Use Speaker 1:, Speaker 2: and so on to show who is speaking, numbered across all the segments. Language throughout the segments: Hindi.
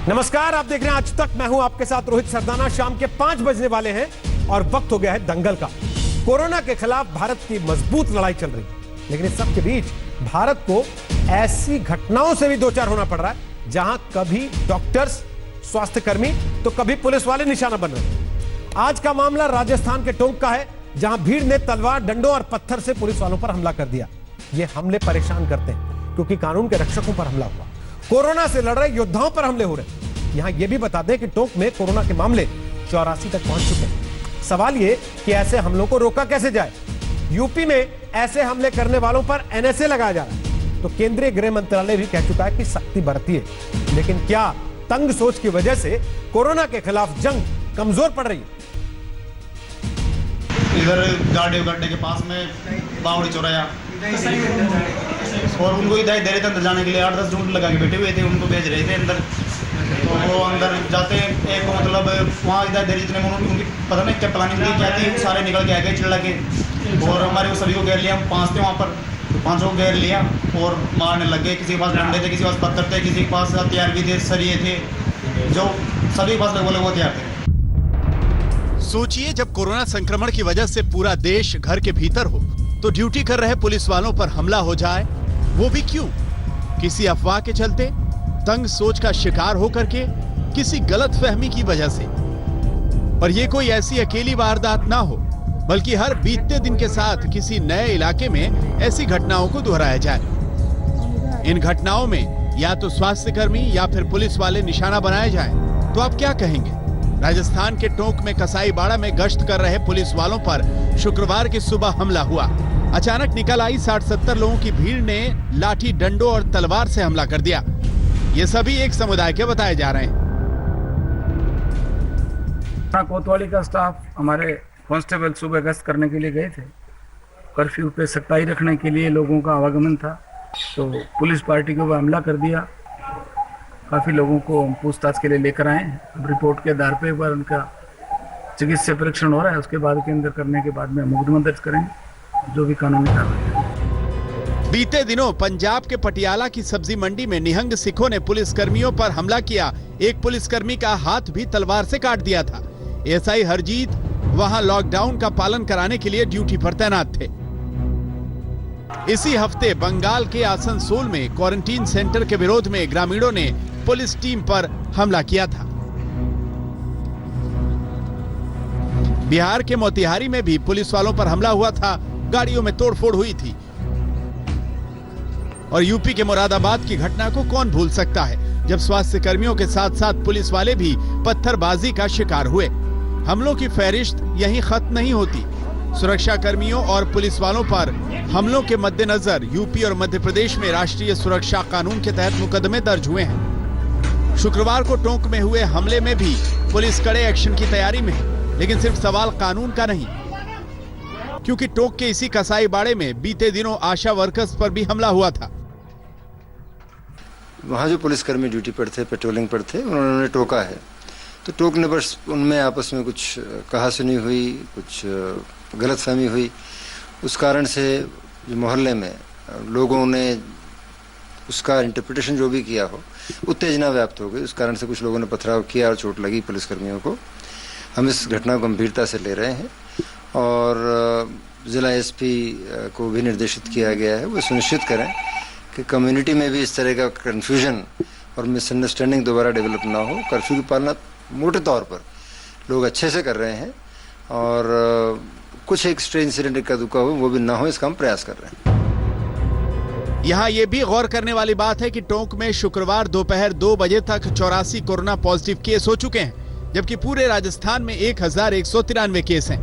Speaker 1: नमस्कार, आप देख रहे हैं आज तक। मैं हूं आपके साथ रोहित सरदाना। शाम के 5 बजने वाले हैं और वक्त हो गया है दंगल का। कोरोना के खिलाफ भारत की मजबूत लड़ाई चल रही है, लेकिन इस सब के बीच भारत को ऐसी घटनाओं से भी दो चार होना पड़ रहा है जहां कभी डॉक्टर्स, स्वास्थ्यकर्मी तो कभी पुलिस वाले निशाना बन रहे हैं। आज का मामला राजस्थान के टोंक का है, जहां भीड़ ने तलवार, डंडों और पत्थर से पुलिस वालों पर हमला कर दिया। ये हमले परेशान करते हैं क्योंकि कानून के रक्षकों पर हमला हुआ, कोरोना से लड़ रहे योद्धाओं पर हमले हो रहे हैं। यहां यह भी बता दें कि टोंक में कोरोना के मामले 84 तक पहुंच चुके हैं। सवाल यह कि ऐसे हमलों को रोका कैसे जाए। यूपी में ऐसे हमले करने वालों पर एनएसए लगाया जा रहा है, तो केंद्रीय गृह मंत्रालय भी कह चुका है कि सख्ती बरतिए। लेकिन क्या तंग सोच की वजह से कोरोना के खिलाफ जंग कमजोर पड़ रही है?
Speaker 2: इधर गड्ढे के पास में बावड़ी चौराया और उनको इधर दे रहे थे अंदर जाने के लिए। 8-10 ढूंढ लगा के बैठे हुए थे, उनको भेज रहे थे अंदर। तो वो अंदर जाते एक मतलब वहाँ इधर दे जितने उनकी पता नहीं क्या प्लानिंग थी, क्या थी, सारे निकल के आ गए चिल्ला के। और हमारे सभी को घेर लिया। हम 5 थे वहाँ पर, 5 को घेर लिया और मारने लग गए। किसी के पास डंडे थे, किसी के पास पत्थर थे, किसी के पास हथियार भी थे, सरिये थे, जो सभी के पास बोले वो हथियार थे।
Speaker 3: सोचिए, जब कोरोना संक्रमण की वजह से पूरा देश घर के भीतर हो तो ड्यूटी कर रहे पुलिस वालों पर हमला हो जाए, वो भी क्यों? किसी अफवाह के चलते, तंग सोच का शिकार होकर के, किसी गलतफहमी की वजह से। पर यह कोई ऐसी अकेली वारदात ना हो, बल्कि हर बीतते दिन के साथ किसी नए इलाके में ऐसी घटनाओं को दोहराया जाए। इन घटनाओं में या तो स्वास्थ्यकर्मी या फिर पुलिस वाले निशाना बनाए जाएं, तो आप क्या कहेंगे? राजस्थान के टोंक में कसाईबाड़ा में गश्त कर रहे पुलिस वालों पर शुक्रवार की सुबह हमला हुआ। अचानक निकल आई 60-70 लोगों की भीड़ ने लाठी, डंडों और तलवार से हमला कर दिया। ये सभी एक समुदाय के बताए जा रहे हैं।
Speaker 4: कोतवाली का स्टाफ, हमारे कांस्टेबल सुबह गश्त करने के लिए गए थे। कर्फ्यू पे सख्ताई रखने के लिए लोगों का आवागमन था, तो पुलिस पार्टी के ऊपर हमला कर दिया। काफ़ी लोगों को हम पूछताछ के लिए लेकर आए हैं। अब रिपोर्ट के आधार पर एक बार उनका चिकित्सा परीक्षण हो रहा है, उसके बाद के अंदर करने के बाद में मुकदमा दर्ज करेंगे, जो भी कानूनी कार्रवाई।
Speaker 3: बीते दिनों पंजाब के पटियाला की सब्जी मंडी में निहंग सिखों ने पुलिसकर्मियों पर हमला किया। एक पुलिसकर्मी का हाथ भी तलवार से काट दिया था। एसआई हरजीत वहां लॉकडाउन का पालन कराने के लिए ड्यूटी पर तैनात थे। इसी हफ्ते बंगाल के आसनसोल में क्वारंटीन सेंटर के विरोध में ग्रामीणों ने पुलिस टीम पर हमला किया था। बिहार के मोतिहारी में भी पुलिस वालों पर हमला हुआ था, गाड़ियों में तोड़फोड़ हुई थी। और यूपी के मुरादाबाद की घटना को कौन भूल सकता है, जब स्वास्थ्य कर्मियों के साथ साथ पुलिस वाले भी पत्थरबाजी का शिकार हुए। हमलों की फहरिस्त यहीं खत्म नहीं होती। सुरक्षा कर्मियों और पुलिस वालों पर हमलों के मद्देनजर यूपी और मध्य प्रदेश में राष्ट्रीय सुरक्षा कानून के तहत मुकदमे दर्ज हुए हैं। शुक्रवार को टोंक में हुए हमले में भी पुलिस कड़े एक्शन की तैयारी में है, लेकिन सिर्फ सवाल कानून का नहीं, क्योंकि टोंक के इसी कसाईबाड़े में बीते दिनों आशा वर्कर्स पर भी हमला हुआ था।
Speaker 5: वहाँ जो पुलिसकर्मी ड्यूटी पर थे, पेट्रोलिंग पर थे, उन्होंने टोका है, तो टोकने पर उनमें आपस में कुछ कहासुनी हुई, कुछ गलतफहमी हुई। उस कारण से जो मोहल्ले में लोगों ने उसका इंटरप्रिटेशन जो भी किया हो, उत्तेजना व्याप्त हो गई। उस कारण से कुछ लोगों ने पथराव किया और चोट लगी पुलिसकर्मियों को। हम इस घटना को गंभीरता से ले रहे हैं और जिला एसपी को भी निर्देशित किया गया है वो सुनिश्चित करें कि कम्युनिटी में भी इस तरह का कन्फ्यूजन और मिसअंडरस्टैंडिंग दोबारा डेवलप ना हो। कर्फ्यू की पालना मोटे तौर पर लोग अच्छे से कर रहे हैं और कुछ एक्स्ट्रा इंसिडेंट का दुखा हो वो भी ना हो, इसका हम प्रयास कर रहे हैं।
Speaker 3: यहाँ ये भी गौर करने वाली बात है कि टोंक में शुक्रवार दोपहर 2 बजे तक 84 कोरोना पॉजिटिव केस हो चुके हैं, जबकि पूरे राजस्थान में 1193 केस हैं।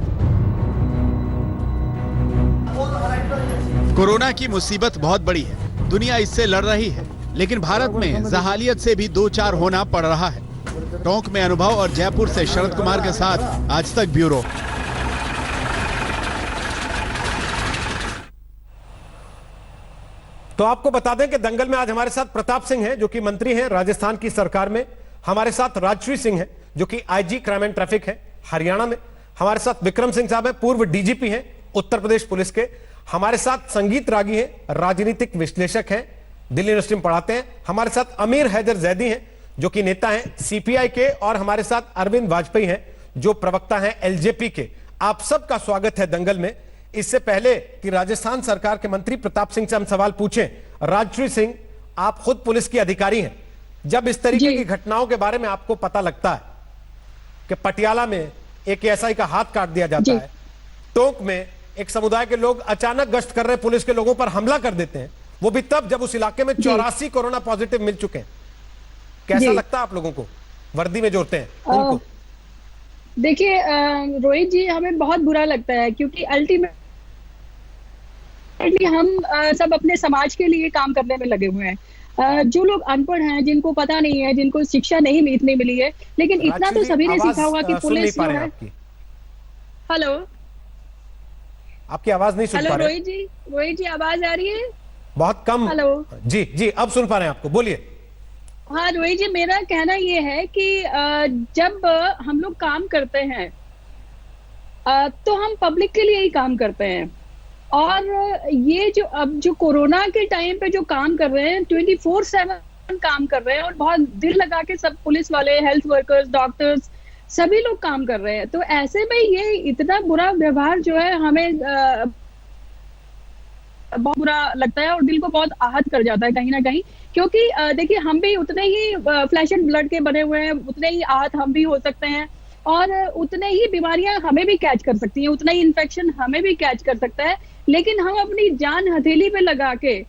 Speaker 3: कोरोना की मुसीबत बहुत बड़ी है, दुनिया इससे लड़ रही है, लेकिन भारत में जहालियत से भी दो चार होना पड़ रहा है। टोंक में अनुभव और जयपुर से शरद कुमार के साथ आज तक ब्यूरो।
Speaker 1: तो आपको बता दें कि दंगल में आज हमारे साथ प्रताप सिंह हैं, जो कि मंत्री हैं राजस्थान की सरकार में। हमारे साथ राजश्री सिंह हैं, जो कि आईजी क्राइम एंड ट्रैफिक है हरियाणा में। हमारे साथ विक्रम सिंह साहब हैं, पूर्व डीजीपी हैं उत्तर प्रदेश पुलिस के। हमारे साथ संगीत रागी हैं, राजनीतिक विश्लेषक हैं, दिल्ली यूनिवर्सिटी में पढ़ाते हैं। हमारे साथ अमीर हैदर जैदी हैं, जो कि नेता हैं सीपीआई के, और हमारे साथ अरविंद वाजपेयी हैं जो प्रवक्ता हैं एलजेपी के। आप सबका स्वागत है दंगल में। इससे पहले कि राजस्थान सरकार के मंत्री प्रताप सिंह से हम सवाल पूछें, राजश्री सिंह, आप खुद पुलिस की अधिकारी हैं, जब इस तरीके की घटनाओं के बारे में आपको पता लगता है कि पटियाला में एक एएसआई का हाथ काट दिया जाता है, टोंक में एक समुदाय के लोग अचानक गश्त कर रहे पुलिस के लोगों पर हमला कर देते हैं, वो भी तब जब उस इलाके में 84 कोरोना पॉजिटिव मिल चुके हैं, कैसा लगता है आप लोगों को, वर्दी में जोड़ते हैं उनको?
Speaker 6: देखिए रोहित जी, हमें बहुत बुरा लगता है क्योंकि अल्टीमेटली हम सब अपने समाज के लिए काम करने में लगे हुए हैं। जो लोग अनपढ़ हैं, जिनको पता नहीं है, जिनको शिक्षा नहीं इतनी मिली है, लेकिन इतना तो सभी ने सीखा होगा कि पुलिस जो है। हेलो,
Speaker 1: आपकी आवाज नहीं सुन पा रहे।
Speaker 6: रोहित जी आवाज आ रही है?
Speaker 1: बहुत कम।
Speaker 6: हेलो
Speaker 1: जी जी, अब सुन पा रहे हैं आपको, बोलिए।
Speaker 6: हाँ रोहित जी, मेरा कहना ये है कि जब हम लोग काम करते हैं तो हम पब्लिक के लिए ही काम करते हैं, और ये जो अब जो कोरोना के टाइम पे जो काम कर रहे हैं, 24/7 काम कर रहे हैं, और बहुत दिल लगा के सब पुलिस वाले, हेल्थ वर्कर्स, डॉक्टर्स, सभी लोग काम कर रहे हैं। तो ऐसे में ये इतना बुरा व्यवहार जो है, हमें बहुत बुरा लगता है और दिल को बहुत आहत कर जाता है कहीं ना कहीं, क्योंकि देखिए हम भी उतने ही फ्लैश एंड ब्लड के बने हुए हैं, उतने ही आहत हम भी हो सकते हैं, और उतने ही बीमारियां हमें भी कैच कर सकती हैं, उतना ही इन्फेक्शन हमें भी कैच कर सकता है। लेकिन हम अपनी जान हथेली पे लगा के,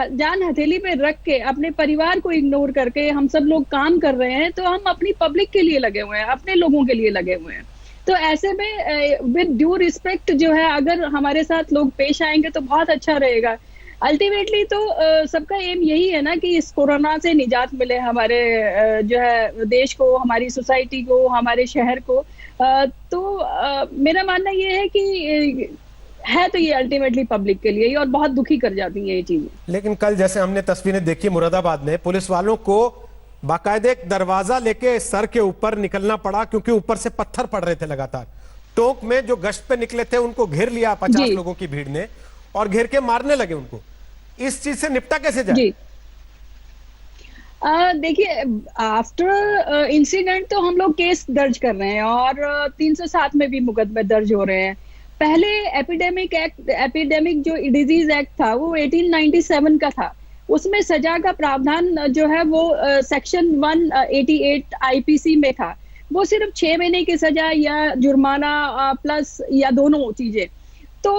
Speaker 6: जान हथेली पे रख के, अपने परिवार को इग्नोर करके हम सब लोग काम कर रहे हैं, तो हम अपनी पब्लिक के लिए लगे हुए हैं, अपने लोगों के लिए लगे हुए हैं। तो ऐसे में विद ड्यू रिस्पेक्ट जो है, अगर हमारे साथ लोग पेश आएंगे तो बहुत अच्छा रहेगा। अल्टीमेटली तो सबका एम यही है ना कि इस कोरोना से निजात मिले हमारे जो है देश को, हमारी सोसाइटी को, हमारे शहर को। तो मेरा मानना ये है कि है तो ये अल्टीमेटली पब्लिक के लिए ही, और बहुत दुखी कर जाती है ये चीजें।
Speaker 1: लेकिन कल जैसे हमने तस्वीरें देखी मुरादाबाद में, पुलिस वालों को बाकायदे एक दरवाजा लेके सर के ऊपर निकलना पड़ा क्योंकि ऊपर से पत्थर पड़ रहे थे लगातार। टोंक में जो गश्त पे निकले थे उनको घेर लिया 50 लोगों की भीड़ ने, और घेर के मारने लगे उनको। इस चीज से निपटा कैसे जाए?
Speaker 6: देखिए, आफ्टर इंसिडेंट तो हम लोग केस दर्ज कर रहे हैं, और 307 में भी मुकदमे दर्ज हो रहे हैं। पहले एपिडेमिक जो डिजीज एक्ट था वो 1897 का था, उसमें सजा का प्रावधान जो है वो सेक्शन 188 आईपीसी में था। वो सिर्फ 6 महीने की सजा या जुर्माना प्लस या दोनों चीजें, तो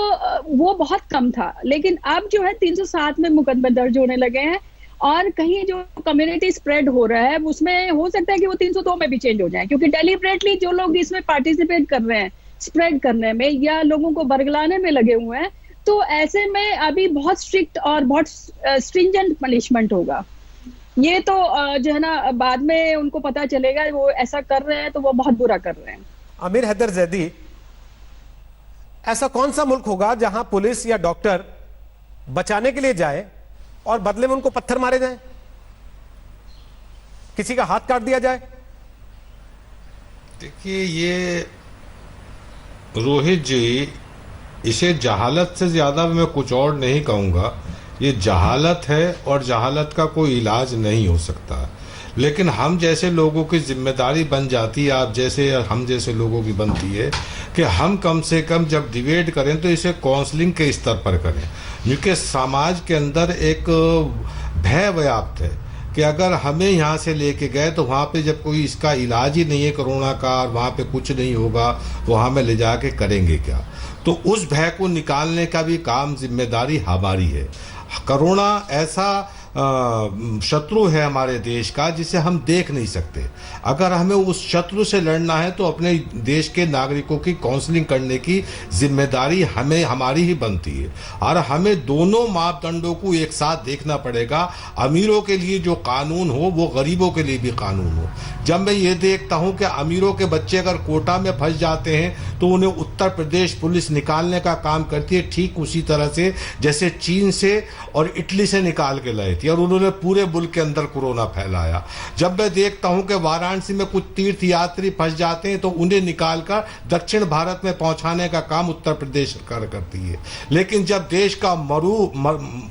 Speaker 6: वो बहुत कम था। लेकिन अब जो है 307 में मुकदमे दर्ज होने लगे हैं, और कहीं जो कम्युनिटी स्प्रेड हो रहा है उसमें हो सकता है कि वो 302 में भी चेंज हो जाए, क्योंकि डेलिबरेटली जो लोग इसमें पार्टिसिपेट कर रहे हैं स्प्रेड करने में या लोगों को बरगलाने में लगे हुए हैं, तो ऐसे में अभी बहुत स्ट्रिक्ट और बहुत स्ट्रिंजेंट पनिशमेंट होगा। ये तो जो है ना, बाद में उनको पता चलेगा वो ऐसा कर रहे हैं तो वो बहुत बुरा कर रहे हैं।
Speaker 1: आमिर हैदर जैदी, ऐसा कौन सा मुल्क होगा जहां पुलिस या डॉक्टर बचाने के लिए जाए और बदले में उनको पत्थर मारे जाए, किसी का हाथ काट दिया जाए?
Speaker 7: देखिए, ये रोहित जी, इसे जहालत से ज्यादा मैं कुछ और नहीं कहूँगा। ये जहालत है, और जहालत का कोई इलाज नहीं हो सकता। लेकिन हम जैसे लोगों की जिम्मेदारी बन जाती है, आप जैसे हम जैसे लोगों की बनती है कि हम कम से कम जब डिबेट करें तो इसे काउंसलिंग के स्तर पर करें, क्योंकि समाज के अंदर एक भय व्याप्त है कि अगर हमें यहाँ से लेके गए तो वहाँ पे जब कोई इसका इलाज ही नहीं है कोरोना का, और वहाँ पे कुछ नहीं होगा, वहाँ में ले जाके करेंगे क्या? तो उस भय को निकालने का भी काम, जिम्मेदारी हमारी है। कोरोना ऐसा शत्रु है हमारे देश का जिसे हम देख नहीं सकते। अगर हमें उस शत्रु से लड़ना है तो अपने देश के नागरिकों की काउंसलिंग करने की जिम्मेदारी हमारी ही बनती है, और हमें दोनों मापदंडों को एक साथ देखना पड़ेगा। अमीरों के लिए जो कानून हो वो गरीबों के लिए भी कानून हो, जब मैं ये देखता हूं कि अमीरों के बच्चे अगर कोटा में फंस जाते हैं तो उन्हें उत्तर प्रदेश पुलिस निकालने का काम करती है, ठीक उसी तरह से जैसे चीन से और इटली से निकाल के लाए थे और उन्होंने पूरे मुल्क के अंदर कोरोना फैलाया। जब मैं देखता हूं कि वाराणसी में कुछ तीर्थ यात्री फंस जाते हैं तो उन्हें निकालकर दक्षिण भारत में पहुंचाने का काम उत्तर प्रदेश सरकार करती है। लेकिन जब देश का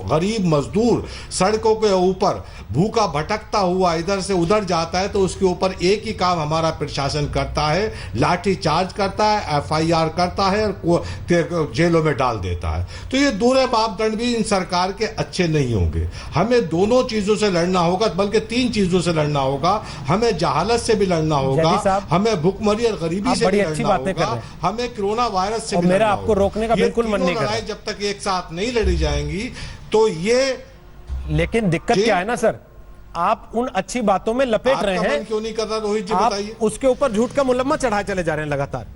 Speaker 7: गरीब मजदूर सड़कों के ऊपर भूखा भटकता हुआ इधर से उधर जाता है तो उसके ऊपर एक ही काम हमारा प्रशासन करता है, लाठी चार्ज करता है, एफआईआर करता है और जेलों में डाल देता है। तो ये दोनों मापदंड भी इन सरकार के अच्छे नहीं होंगे। हमें दोनों चीजों से लड़ना होगा, बल्कि 3 चीजों से लड़ना होगा। हमें जहालत से भी लड़ना होगा, हमें भुखमरी और गरीबी से भी लड़ना होगा, हमें कोरोना वायरस से भी लड़ना होगा।
Speaker 1: आपको रोकने का बिल्कुल मन नहीं कर रहा।
Speaker 7: जब तक एक साथ नहीं लड़ी जाएंगी तो ये,
Speaker 1: लेकिन दिक्कत क्या है ना सर, आप उन अच्छी बातों में लपेट रहे हैं,
Speaker 7: क्यों नहीं कर रहा रोहित जी,
Speaker 1: आप
Speaker 7: बताइए।
Speaker 1: उसके ऊपर झूठ का मुलम्मा चढ़ाए चले जा रहे हैं लगातार,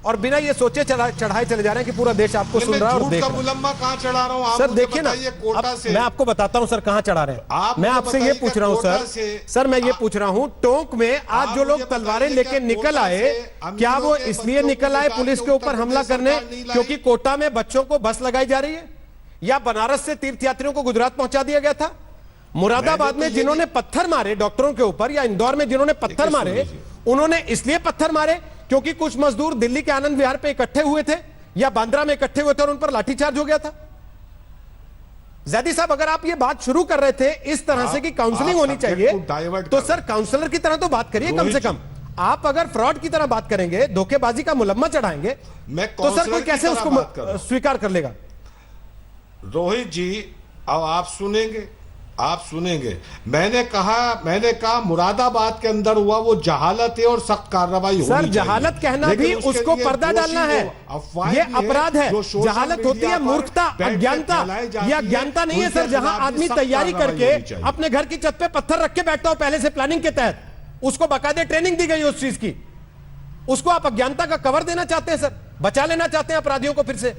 Speaker 1: और बिना ये सोचे चढ़ाए चले जा रहे हैं कि पूरा देश आपको सुन रहा है और देख रहा है।
Speaker 7: मुलम्मा कहां चढ़ा रहा हूं
Speaker 1: सर देखिए ना,
Speaker 7: कोटा से
Speaker 1: मैं आपको बताता हूं सर कहां चढ़ा रहे हैं। मैं आपसे ये पूछ रहा हूं सर मैं ये पूछ रहा हूं, टोंक में आज जो लोग तलवारें लेके निकल आए, क्या वो इसलिए निकल आए पुलिस के ऊपर हमला करने क्योंकि कोटा में बच्चों को बस लगाई जा रही है, या बनारस से तीर्थयात्रियों को गुजरात पहुंचा दिया गया था? मुरादाबाद में जिन्होंने पत्थर मारे डॉक्टरों के ऊपर, या इंदौर में जिन्होंने पत्थर मारे, उन्होंने इसलिए पत्थर मारे क्योंकि कुछ मजदूर दिल्ली के आनंद विहार पे इकट्ठे हुए थे या बांद्रा में इकट्ठे हुए थे और उन पर लाठीचार्ज हो गया था। जैदी साहब, अगर आप ये बात शुरू कर रहे थे इस तरह से कि काउंसलिंग होनी चाहिए, तो सर काउंसलर की तरह तो बात करिए कम से कम। आप अगर फ्रॉड की तरह बात करेंगे, धोखेबाजी का मुलम्मा चढ़ाएंगे, तो सर कोई कैसे उसको स्वीकार कर लेगा?
Speaker 7: रोहित जी, अब आप सुनेंगे मैंने कहा मुरादाबाद के अंदर हुआ वो जहालत है और सख्त कार्रवाई होनी चाहिए।
Speaker 1: सर जहालत कहना भी उसको पर्दा डालना है, ये अपराध है। जहालत होती है मूर्खता, अज्ञानता। ये अज्ञानता नहीं है सर, जहां आदमी तैयारी करके अपने घर की छत पे पत्थर रख के बैठता हो पहले से प्लानिंग के तहत, उसको बाकायदे ट्रेनिंग दी गई उस चीज की, उसको आप अज्ञानता का कवर देना चाहते हैं सर, बचा लेना चाहते हैं अपराधियों को फिर से,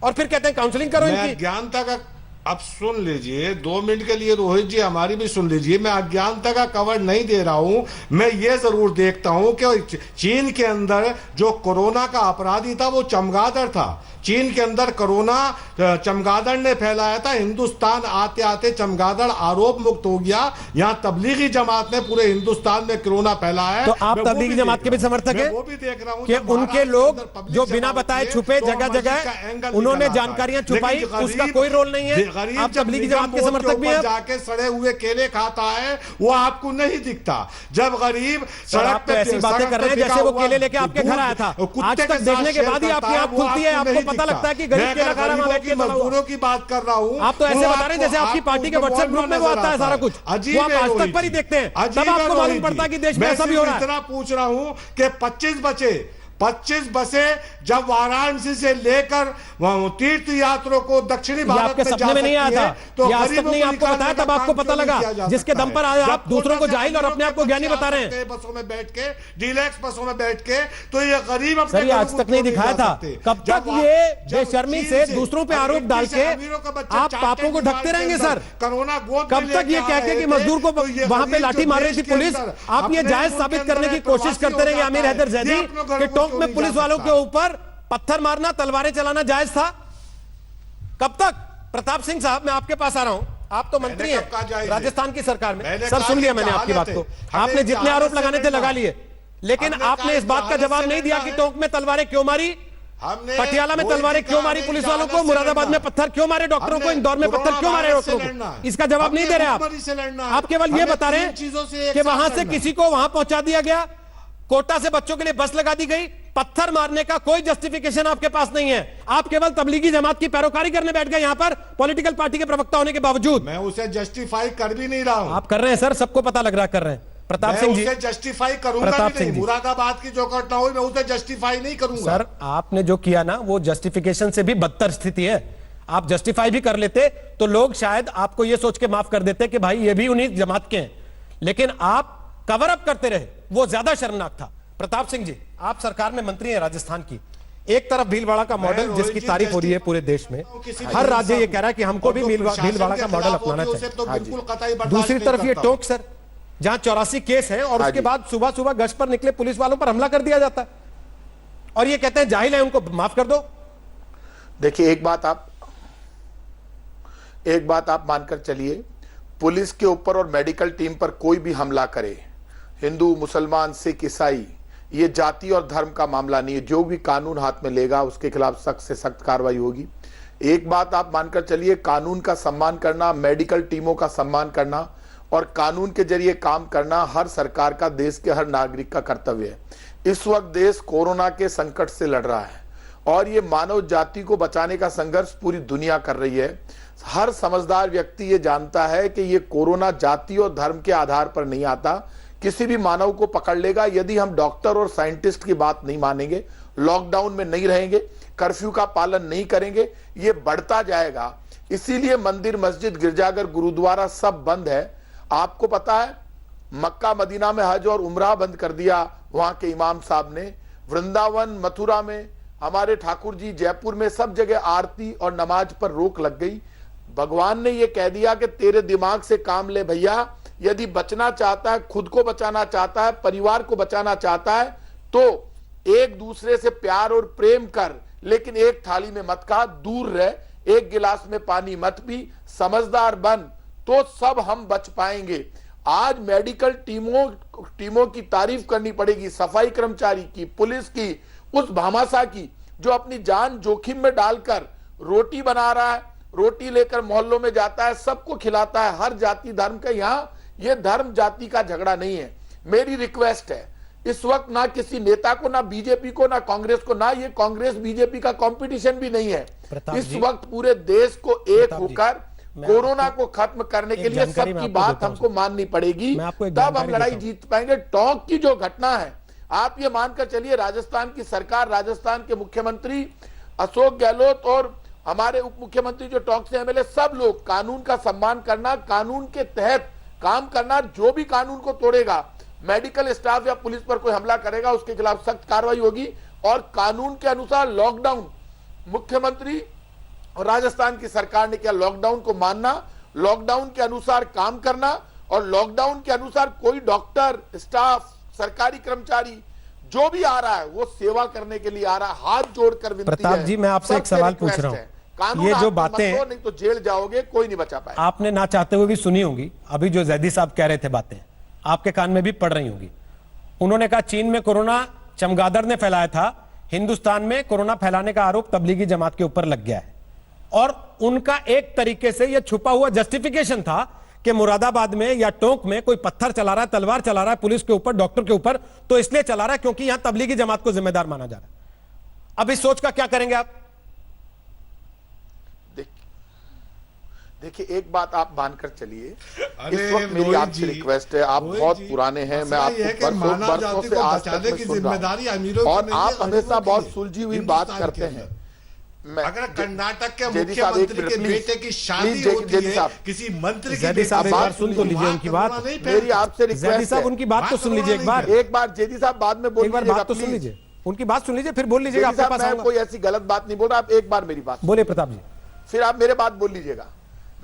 Speaker 1: और फिर कहते हैं काउंसलिंग करो इनकी।
Speaker 7: अज्ञानता का, अब सुन लीजिए 2 मिनट के लिए रोहित जी, हमारी भी सुन लीजिए। मैं अज्ञानता का कवर नहीं दे रहा हूं, मैं ये जरूर देखता हूं कि चीन के अंदर जो कोरोना का अपराधी था वो चमगादड़ था। चीन के अंदर कोरोना चमगादड़ ने फैलाया था, हिंदुस्तान आते आते चमगादड़ आरोप मुक्त हो गया। यहां तबलीगी जमात ने पूरे हिंदुस्तान में कोरोना फैलाया।
Speaker 1: तो आप तबलीगी जमात के भी समर्थक हैं?
Speaker 7: वो भी देख रहा हूं
Speaker 1: कि उनके लोग जो बिना बताए छुपे जगह जगह उन्होंने जानकारियां छुपाई, उसका कोई रोल नहीं है। आप तबलीगी जमात के समर्थक भी हैं?
Speaker 7: जाके सड़े हुए केले खाता है वो आपको नहीं दिखता। जब गरीब सड़क पे
Speaker 1: ऐसी बातें कर रहे हैं जैसे वो केले लेके आपके घर आया था, आज तक देखने के बाद ही आपकी आंख खुलती है, आपको पता लगता है कि गरीब केला खा रहा है,
Speaker 7: मजदूरों की बात कर रहा हूं।
Speaker 1: आप तो ऐसे बता रहे हैं जैसे आपकी पार्टी के व्हाट्सएप ग्रुप में वो आता है सारा कुछ, वो आप आज तक पर ही देखते हैं, तब आपको मालूम पड़ता है कि देश में ऐसा भी हो रहा है।
Speaker 7: इतना पूछ रहा हूं कि 25 बसें जब वाराणसी से लेकर तीर्थ यात्रियों को दक्षिणी भारत में
Speaker 1: सपने में नहीं आया था, तो आज तक नहीं आपको बताया, तब आपको पता लगा, जिसके दम पर आप दूसरों को जाहिल और अपने आप को ज्ञानी बता रहे हैं।
Speaker 7: बसों में बैठ के, डीलक्स बसों में बैठ के, तो ये गरीब अपने
Speaker 1: आज तक नहीं दिखाया था। कब तक ये बेशर्मी से दूसरों पे आरोप डाल के आप पापों को ढकते रहेंगे सर?
Speaker 7: कोरोना
Speaker 1: कब तक ये कह के कि मजदूर को वहां पे लाठी मार रही थी पुलिस, आप ये जायज साबित करने की कोशिश करते रहेंगे आमिर हैदर जैदी कि टोंक में पुलिस वालों के ऊपर पत्थर मारना, तलवारें चलाना जायज था? कब तक? प्रताप सिंह साहब, मैं आपके पास आ रहा हूं, आप तो मंत्री हैं राजस्थान की सरकार में। सर सुन लिया मैंने आपकी बात को, आपने जितने आरोप लगाने थे लगा लिए, लेकिन आपने इस बात का जवाब नहीं दिया कि टोंक में तलवारें क्यों मारी, पटियाला में तलवारें क्यों मारी पुलिस वालों को, मुरादाबाद में पत्थर क्यों मारे डॉक्टरों को, इंदौर में पत्थर क्यों मारे डॉक्टरों को? इसका जवाब नहीं दे रहे आप केवल ये बता रहे हैं कि वहां से किसी को वहां पहुंचा दिया गया, कोटा से बच्चों के लिए बस लगा दी गई, पत्थर मारने का कोई जस्टिफिकेशन आपके पास नहीं है। आप केवल तबलीगी जमात की पैरोकारी करने बैठ गए यहां पर, पॉलिटिकल पार्टी के प्रवक्ता होने के बावजूद।
Speaker 7: मैं उसे जस्टिफाई कर भी नहीं रहा हूं।
Speaker 1: आप कर रहे हैं सर, सबको पता लग रहा कर रहे हैं। प्रताप सिंह जी,
Speaker 7: जस्टिफाई करूंगा
Speaker 1: प्रताप
Speaker 7: भी नहीं। मुरादाबाद की जो घटना हुई मैं उसे जस्टिफाई नहीं करूंगा।
Speaker 1: सर आपने जो किया ना वो जस्टिफिकेशन से भी बदतर स्थिति है। आप जस्टिफाई भी कर लेते तो लोग शायद आपको यह सोच के माफ कर देते कि भाई ये भी उन्हीं जमात के हैं, लेकिन आप कवर अप करते रहे, वो ज्यादा शर्मनाक था। प्रताप सिंह जी, आप सरकार में मंत्री हैं राजस्थान की, एक तरफ भीलवाड़ा का मॉडल जिसकी तारीफ हो रही है पूरे देश में, हर राज्य ये कह रहा है कि हमको भी भीलवाड़ा का मॉडल अपनाना चाहिए, दूसरी तरफ ये टोंक सर जहां 84 केस हैं और
Speaker 8: हाँ
Speaker 1: उसके
Speaker 8: जी।
Speaker 1: बाद सुबह सुबह गश्त पर निकले पुलिस वालों पर हमला कर दिया जाता है और ये कहते हैं जाहिल है, उनको माफ कर दो।
Speaker 8: देखिए एक बात आप मानकर चलिए, पुलिस के ऊपर और मेडिकल टीम पर कोई भी हमला करे, हिंदू मुसलमान सिख ईसाई, ये जाति और धर्म का मामला नहीं है। जो भी कानून हाथ में लेगा उसके खिलाफ सख्त से सख्त कार्रवाई होगी। एक बात आप मानकर चलिए, कानून का सम्मान करना, मेडिकल टीमों का सम्मान करना और कानून के जरिए काम करना हर सरकार का, देश के हर नागरिक का कर्तव्य है। इस वक्त देश कोरोना के संकट से लड़ रहा है और ये मानव जाति को बचाने का संघर्ष पूरी दुनिया कर रही है। हर समझदार व्यक्ति ये जानता है कि ये कोरोना जाति और धर्म के आधार पर नहीं आता, किसी भी मानव को पकड़ लेगा। यदि हम डॉक्टर और साइंटिस्ट की बात नहीं मानेंगे, लॉकडाउन में नहीं रहेंगे, कर्फ्यू का पालन नहीं करेंगे, ये बढ़ता जाएगा। इसीलिए मंदिर, मस्जिद, गिरजाघर, गुरुद्वारा सब बंद है। आपको पता है मक्का मदीना में हज और उम्रा बंद कर दिया वहां के इमाम साहब ने। वृंदावन, मथुरा में, हमारे ठाकुर जी जयपुर में, सब जगह आरती और नमाज पर रोक लग गई। भगवान ने यह कह दिया कि तेरे दिमाग से काम ले भैया, यदि बचना चाहता है, खुद को बचाना चाहता है, परिवार को बचाना चाहता है, तो एक दूसरे से प्यार और प्रेम कर, लेकिन एक थाली में मत खा, दूर रह, एक गिलास में पानी मत पी, समझदार बन, तो सब हम बच पाएंगे। आज मेडिकल टीमों की तारीफ करनी पड़ेगी, सफाई कर्मचारी की, पुलिस की, उस भामाशाह की जो अपनी जान जोखिम में डालकर रोटी बना रहा है, रोटी लेकर मोहल्लों में जाता है, सबको खिलाता है, हर जाति धर्म का। यहाँ ये धर्म जाति का झगड़ा नहीं है। मेरी रिक्वेस्ट है, इस वक्त ना किसी नेता को, ना बीजेपी को, ना कांग्रेस को, ना ये कांग्रेस बीजेपी का कंपटीशन भी नहीं है। इस वक्त पूरे देश को एक होकर कोरोना को खत्म करने के लिए सबकी बात हमको माननी पड़ेगी, तब हम लड़ाई जीत पाएंगे। टोंक की जो घटना है, आप ये मानकर चलिए, राजस्थान की सरकार, राजस्थान के मुख्यमंत्री अशोक गहलोत और हमारे उप मुख्यमंत्री जो टोंक से एमएलए, सब लोग कानून का सम्मान करना, कानून के तहत काम करना। जो भी कानून को तोड़ेगा, मेडिकल स्टाफ या पुलिस पर कोई हमला करेगा, उसके खिलाफ सख्त कार्रवाई होगी और कानून के अनुसार लॉकडाउन, मुख्यमंत्री और राजस्थान की सरकार ने किया, लॉकडाउन को मानना, लॉकडाउन के अनुसार काम करना और लॉकडाउन के अनुसार कोई डॉक्टर, स्टाफ, सरकारी कर्मचारी जो भी आ रहा है वो सेवा करने के लिए आ रहा है। हाथ जोड़कर विनती है।
Speaker 1: प्रताप जी, मैं आपसे एक सवाल पूछ रहा हूं, ये जो बातें,
Speaker 8: नहीं तो जेल जाओगे, कोई नहीं बचा पाए।
Speaker 1: आपने ना चाहते हुए भी सुनी होंगी। अभी जो जैदी साहब कह रहे थे बातें आपके कान में भी पड़ रही होंगी। उन्होंने कहा चीन में कोरोना चमगादड़ ने फैलाया था, हिंदुस्तान में कोरोना फैलाने का आरोप तबलीगी जमात के ऊपर लग गया है। और उनका एक तरीके से यह छुपा हुआ जस्टिफिकेशन था कि मुरादाबाद में या टोंक में कोई पत्थर चला रहा है, तलवार चला रहा है पुलिस के ऊपर, डॉक्टर के ऊपर, तो इसलिए चला रहा है क्योंकि यहां तबलीगी जमात को जिम्मेदार माना जा रहा है। अब इस सोच का क्या करेंगे आप?
Speaker 8: देखिए एक बात आप मानकर चलिए, इस वक्त मेरी आपसे रिक्वेस्ट है, आप बहुत पुराने हैं, मैं आपको बरसों से आज तक में सुन रहा हूं और आप हमेशा बहुत सुलझी हुई बात करते हैं।
Speaker 7: अगर कर्नाटक के मुख्यमंत्री के बेटे की शादी होती है किसी मंत्री की,
Speaker 1: जैदी साहब एक बार सुन तो लीजिए उनकी बात।
Speaker 8: मेरी आपसे रिक्वेस्ट है,
Speaker 1: उनकी बात तो सुन लीजिए एक बार।
Speaker 8: जैदी साहब बाद में बोलिए,
Speaker 1: एक बार बात तो सुन लीजिए, उनकी बात सुन लीजिए, फिर बोल लीजिएगा। आपके पास
Speaker 8: मैं कोई ऐसी गलत बात नहीं बोल रहा, आप एक बार मेरी बात
Speaker 1: बोलिए प्रताप जी,
Speaker 8: फिर आप मेरे बात बोल लीजिएगा।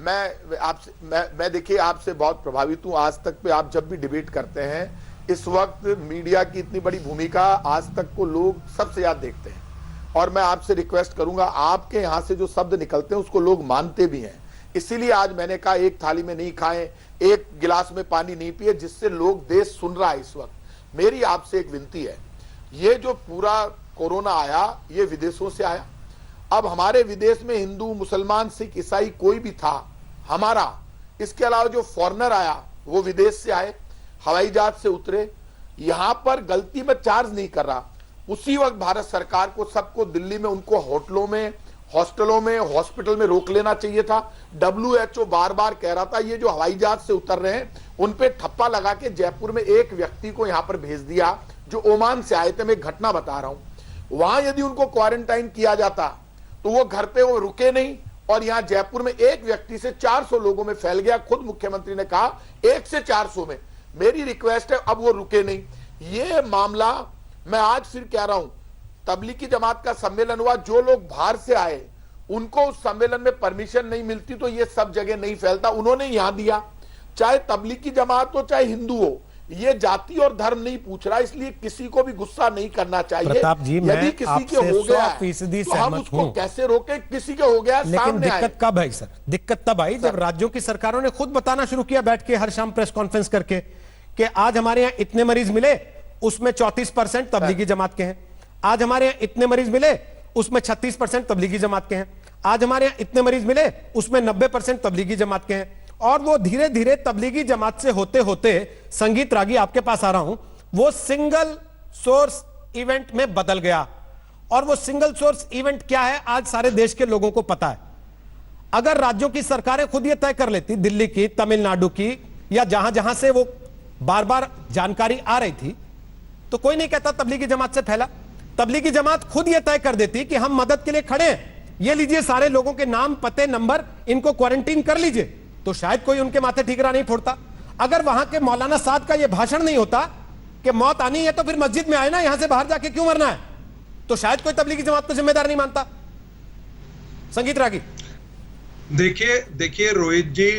Speaker 8: मैं देखिए आपसे बहुत प्रभावित हूं। आज तक पे आप जब भी डिबेट करते हैं, इस वक्त मीडिया की इतनी बड़ी भूमिका आज तक को लोग सबसे ज्यादा देखते हैं और मैं आपसे रिक्वेस्ट करूंगा, आपके यहां से जो शब्द निकलते हैं उसको लोग मानते भी हैं। इसीलिए आज मैंने कहा एक थाली में नहीं खाएं, एक गिलास में पानी नहीं पिए, जिससे लोग, देश सुन रहा है इस वक्त। मेरी आपसे एक विनती है, ये जो पूरा कोरोना आया ये विदेशों से आया। अब हमारे विदेश में हिंदू, मुसलमान, सिख, ईसाई कोई भी था हमारा, इसके अलावा जो फॉरेनर आया वो विदेश से आए, हवाई जहाज से उतरे, यहां पर गलती में चार्ज नहीं कर रहा। उसी वक्त भारत सरकार को, सबको दिल्ली में, उनको होटलों में, हॉस्टलों में, हॉस्पिटल में रोक लेना चाहिए था। WHO बार बार कह रहा था ये जो हवाई जहाज से उतर रहे हैं उन पे ठप्पा लगा के जयपुर में एक व्यक्ति को यहां पर भेज दिया जो ओमान से आए थे। मैं एक घटना बता रहा हूं, वहां यदि उनको क्वारंटाइन किया जाता तो वो घर पे वो रुके नहीं और यहां जयपुर में एक व्यक्ति से 400 लोगों में फैल गया। खुद मुख्यमंत्री ने कहा 1 से 400 में। मेरी रिक्वेस्ट है, अब वो रुके नहीं। ये मामला मैं आज फिर कह रहा हूं, तबलीगी जमात का सम्मेलन हुआ, जो लोग बाहर से आए उनको उस सम्मेलन में परमिशन नहीं मिलती तो ये सब जगह नहीं फैलता, उन्होंने यहां दिया। चाहे तबलीगी जमात हो चाहे हिंदू हो, ये जाति और धर्म नहीं पूछ रहा, इसलिए किसी को भी गुस्सा नहीं करना चाहिए।
Speaker 1: प्रताप जी, मैं
Speaker 8: यदि किसी के
Speaker 1: आपसे
Speaker 8: हो गया
Speaker 1: 100%
Speaker 8: तो हम
Speaker 1: सहमत
Speaker 8: उसको
Speaker 1: हूं।
Speaker 8: कैसे रोके? किसी के हो गया
Speaker 1: लेकिन
Speaker 8: सामने आए।
Speaker 1: दिक्कत कब आई सर? दिक्कत तब आई जब राज्यों की सरकारों ने खुद बताना शुरू किया बैठ के हर शाम प्रेस कॉन्फ्रेंस करके कि आज हमारे यहाँ इतने मरीज मिले, उसमें 34% तबलीगी जमात के हैं। आज हमारे यहाँ इतने मरीज मिले, उसमें 36% तबलीगी जमात के हैं। आज हमारे यहाँ इतने मरीज मिले, उसमें 90% तबलीगी जमात के हैं। और वो धीरे धीरे तबलीगी जमात से होते होते, संगीत रागी आपके पास आ रहा हूं, वो सिंगल सोर्स इवेंट में बदल गया। और वो सिंगल सोर्स इवेंट क्या है आज सारे देश के लोगों को पता है। अगर राज्यों की सरकारें खुद ये तय कर लेती, दिल्ली की, तमिलनाडु की, या जहां जहां से वो बार बार जानकारी आ रही थी, तो कोई नहीं कहता तबलीगी जमात से फैला। तबलीगी जमात खुद ये तय कर देती कि हम मदद के लिए खड़े हैं, ये लीजिए सारे लोगों के नाम, पते, नंबर, इनको क्वारंटीन कर लीजिए, तो शायद कोई उनके माथे ठीकरा नहीं फोड़ता। अगर वहां के मौलाना साद का ये भाषण नहीं होता कि मौत आनी है तो फिर मस्जिद में आए ना, यहां से बाहर जाके क्यों मरना है, तो शायद कोई तबलीगी जमात को जिम्मेदार नहीं मानता। संगीत रागी।
Speaker 9: देखिए रोहित जी,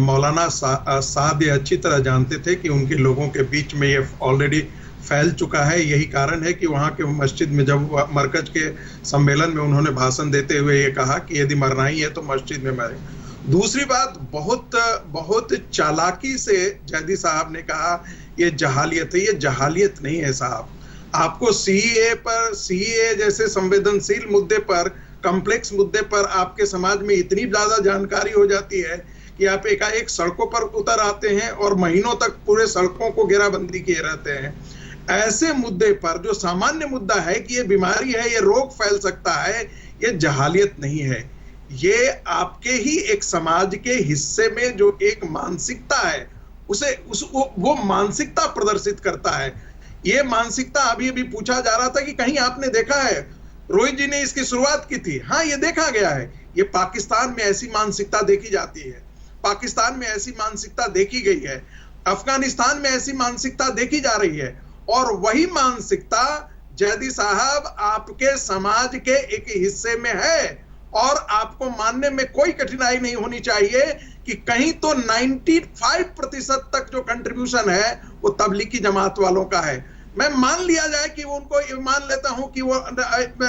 Speaker 9: मौलाना साद ये अच्छी तरह जानते थे कि उनके लोगों के बीच में ये ऑलरेडी फैल चुका है। यही कारण है कि वहाँ के मस्जिद में जब मरकज के सम्मेलन में उन्होंने भाषण देते हुए ये कहा कि यदि मरना ही है तो मस्जिद में मरे। दूसरी बात, बहुत चालाकी से जैदी साहब ने कहा ये जहालियत है। ये जहालियत नहीं है साहब। आपको सीएए जैसे संवेदनशील मुद्दे पर, कॉम्प्लेक्स मुद्दे पर आपके समाज में इतनी ज्यादा जानकारी हो जाती है कि आप एकाएक सड़कों पर उतर आते हैं और महीनों तक पूरे सड़कों को घेराबंदी किए रहते हैं। ऐसे मुद्दे पर जो सामान्य मुद्दा है कि ये बीमारी है, ये रोग फैल सकता है, ये जहालियत नहीं है। ये आपके ही एक समाज के हिस्से में जो एक मानसिकता है वो मानसिकता प्रदर्शित करता है। ये मानसिकता अभी पूछा जा रहा था कि कहीं आपने देखा है, रोहित जी ने इसकी शुरुआत की थी। हाँ, ये देखा गया है। ये पाकिस्तान में ऐसी मानसिकता देखी जाती है, पाकिस्तान में ऐसी मानसिकता देखी गई है, अफगानिस्तान में ऐसी मानसिकता देखी जा रही है। और वही मानसिकता जैदी साहब आपके समाज के एक हिस्से में है। और आपको मानने में कोई कठिनाई नहीं होनी चाहिए कि कहीं तो 95% तक जो कंट्रीब्यूशन है वो तबलीगी जमात वालों का है। मैं मान लिया जाए कि उनको, मान लेता हूं कि वो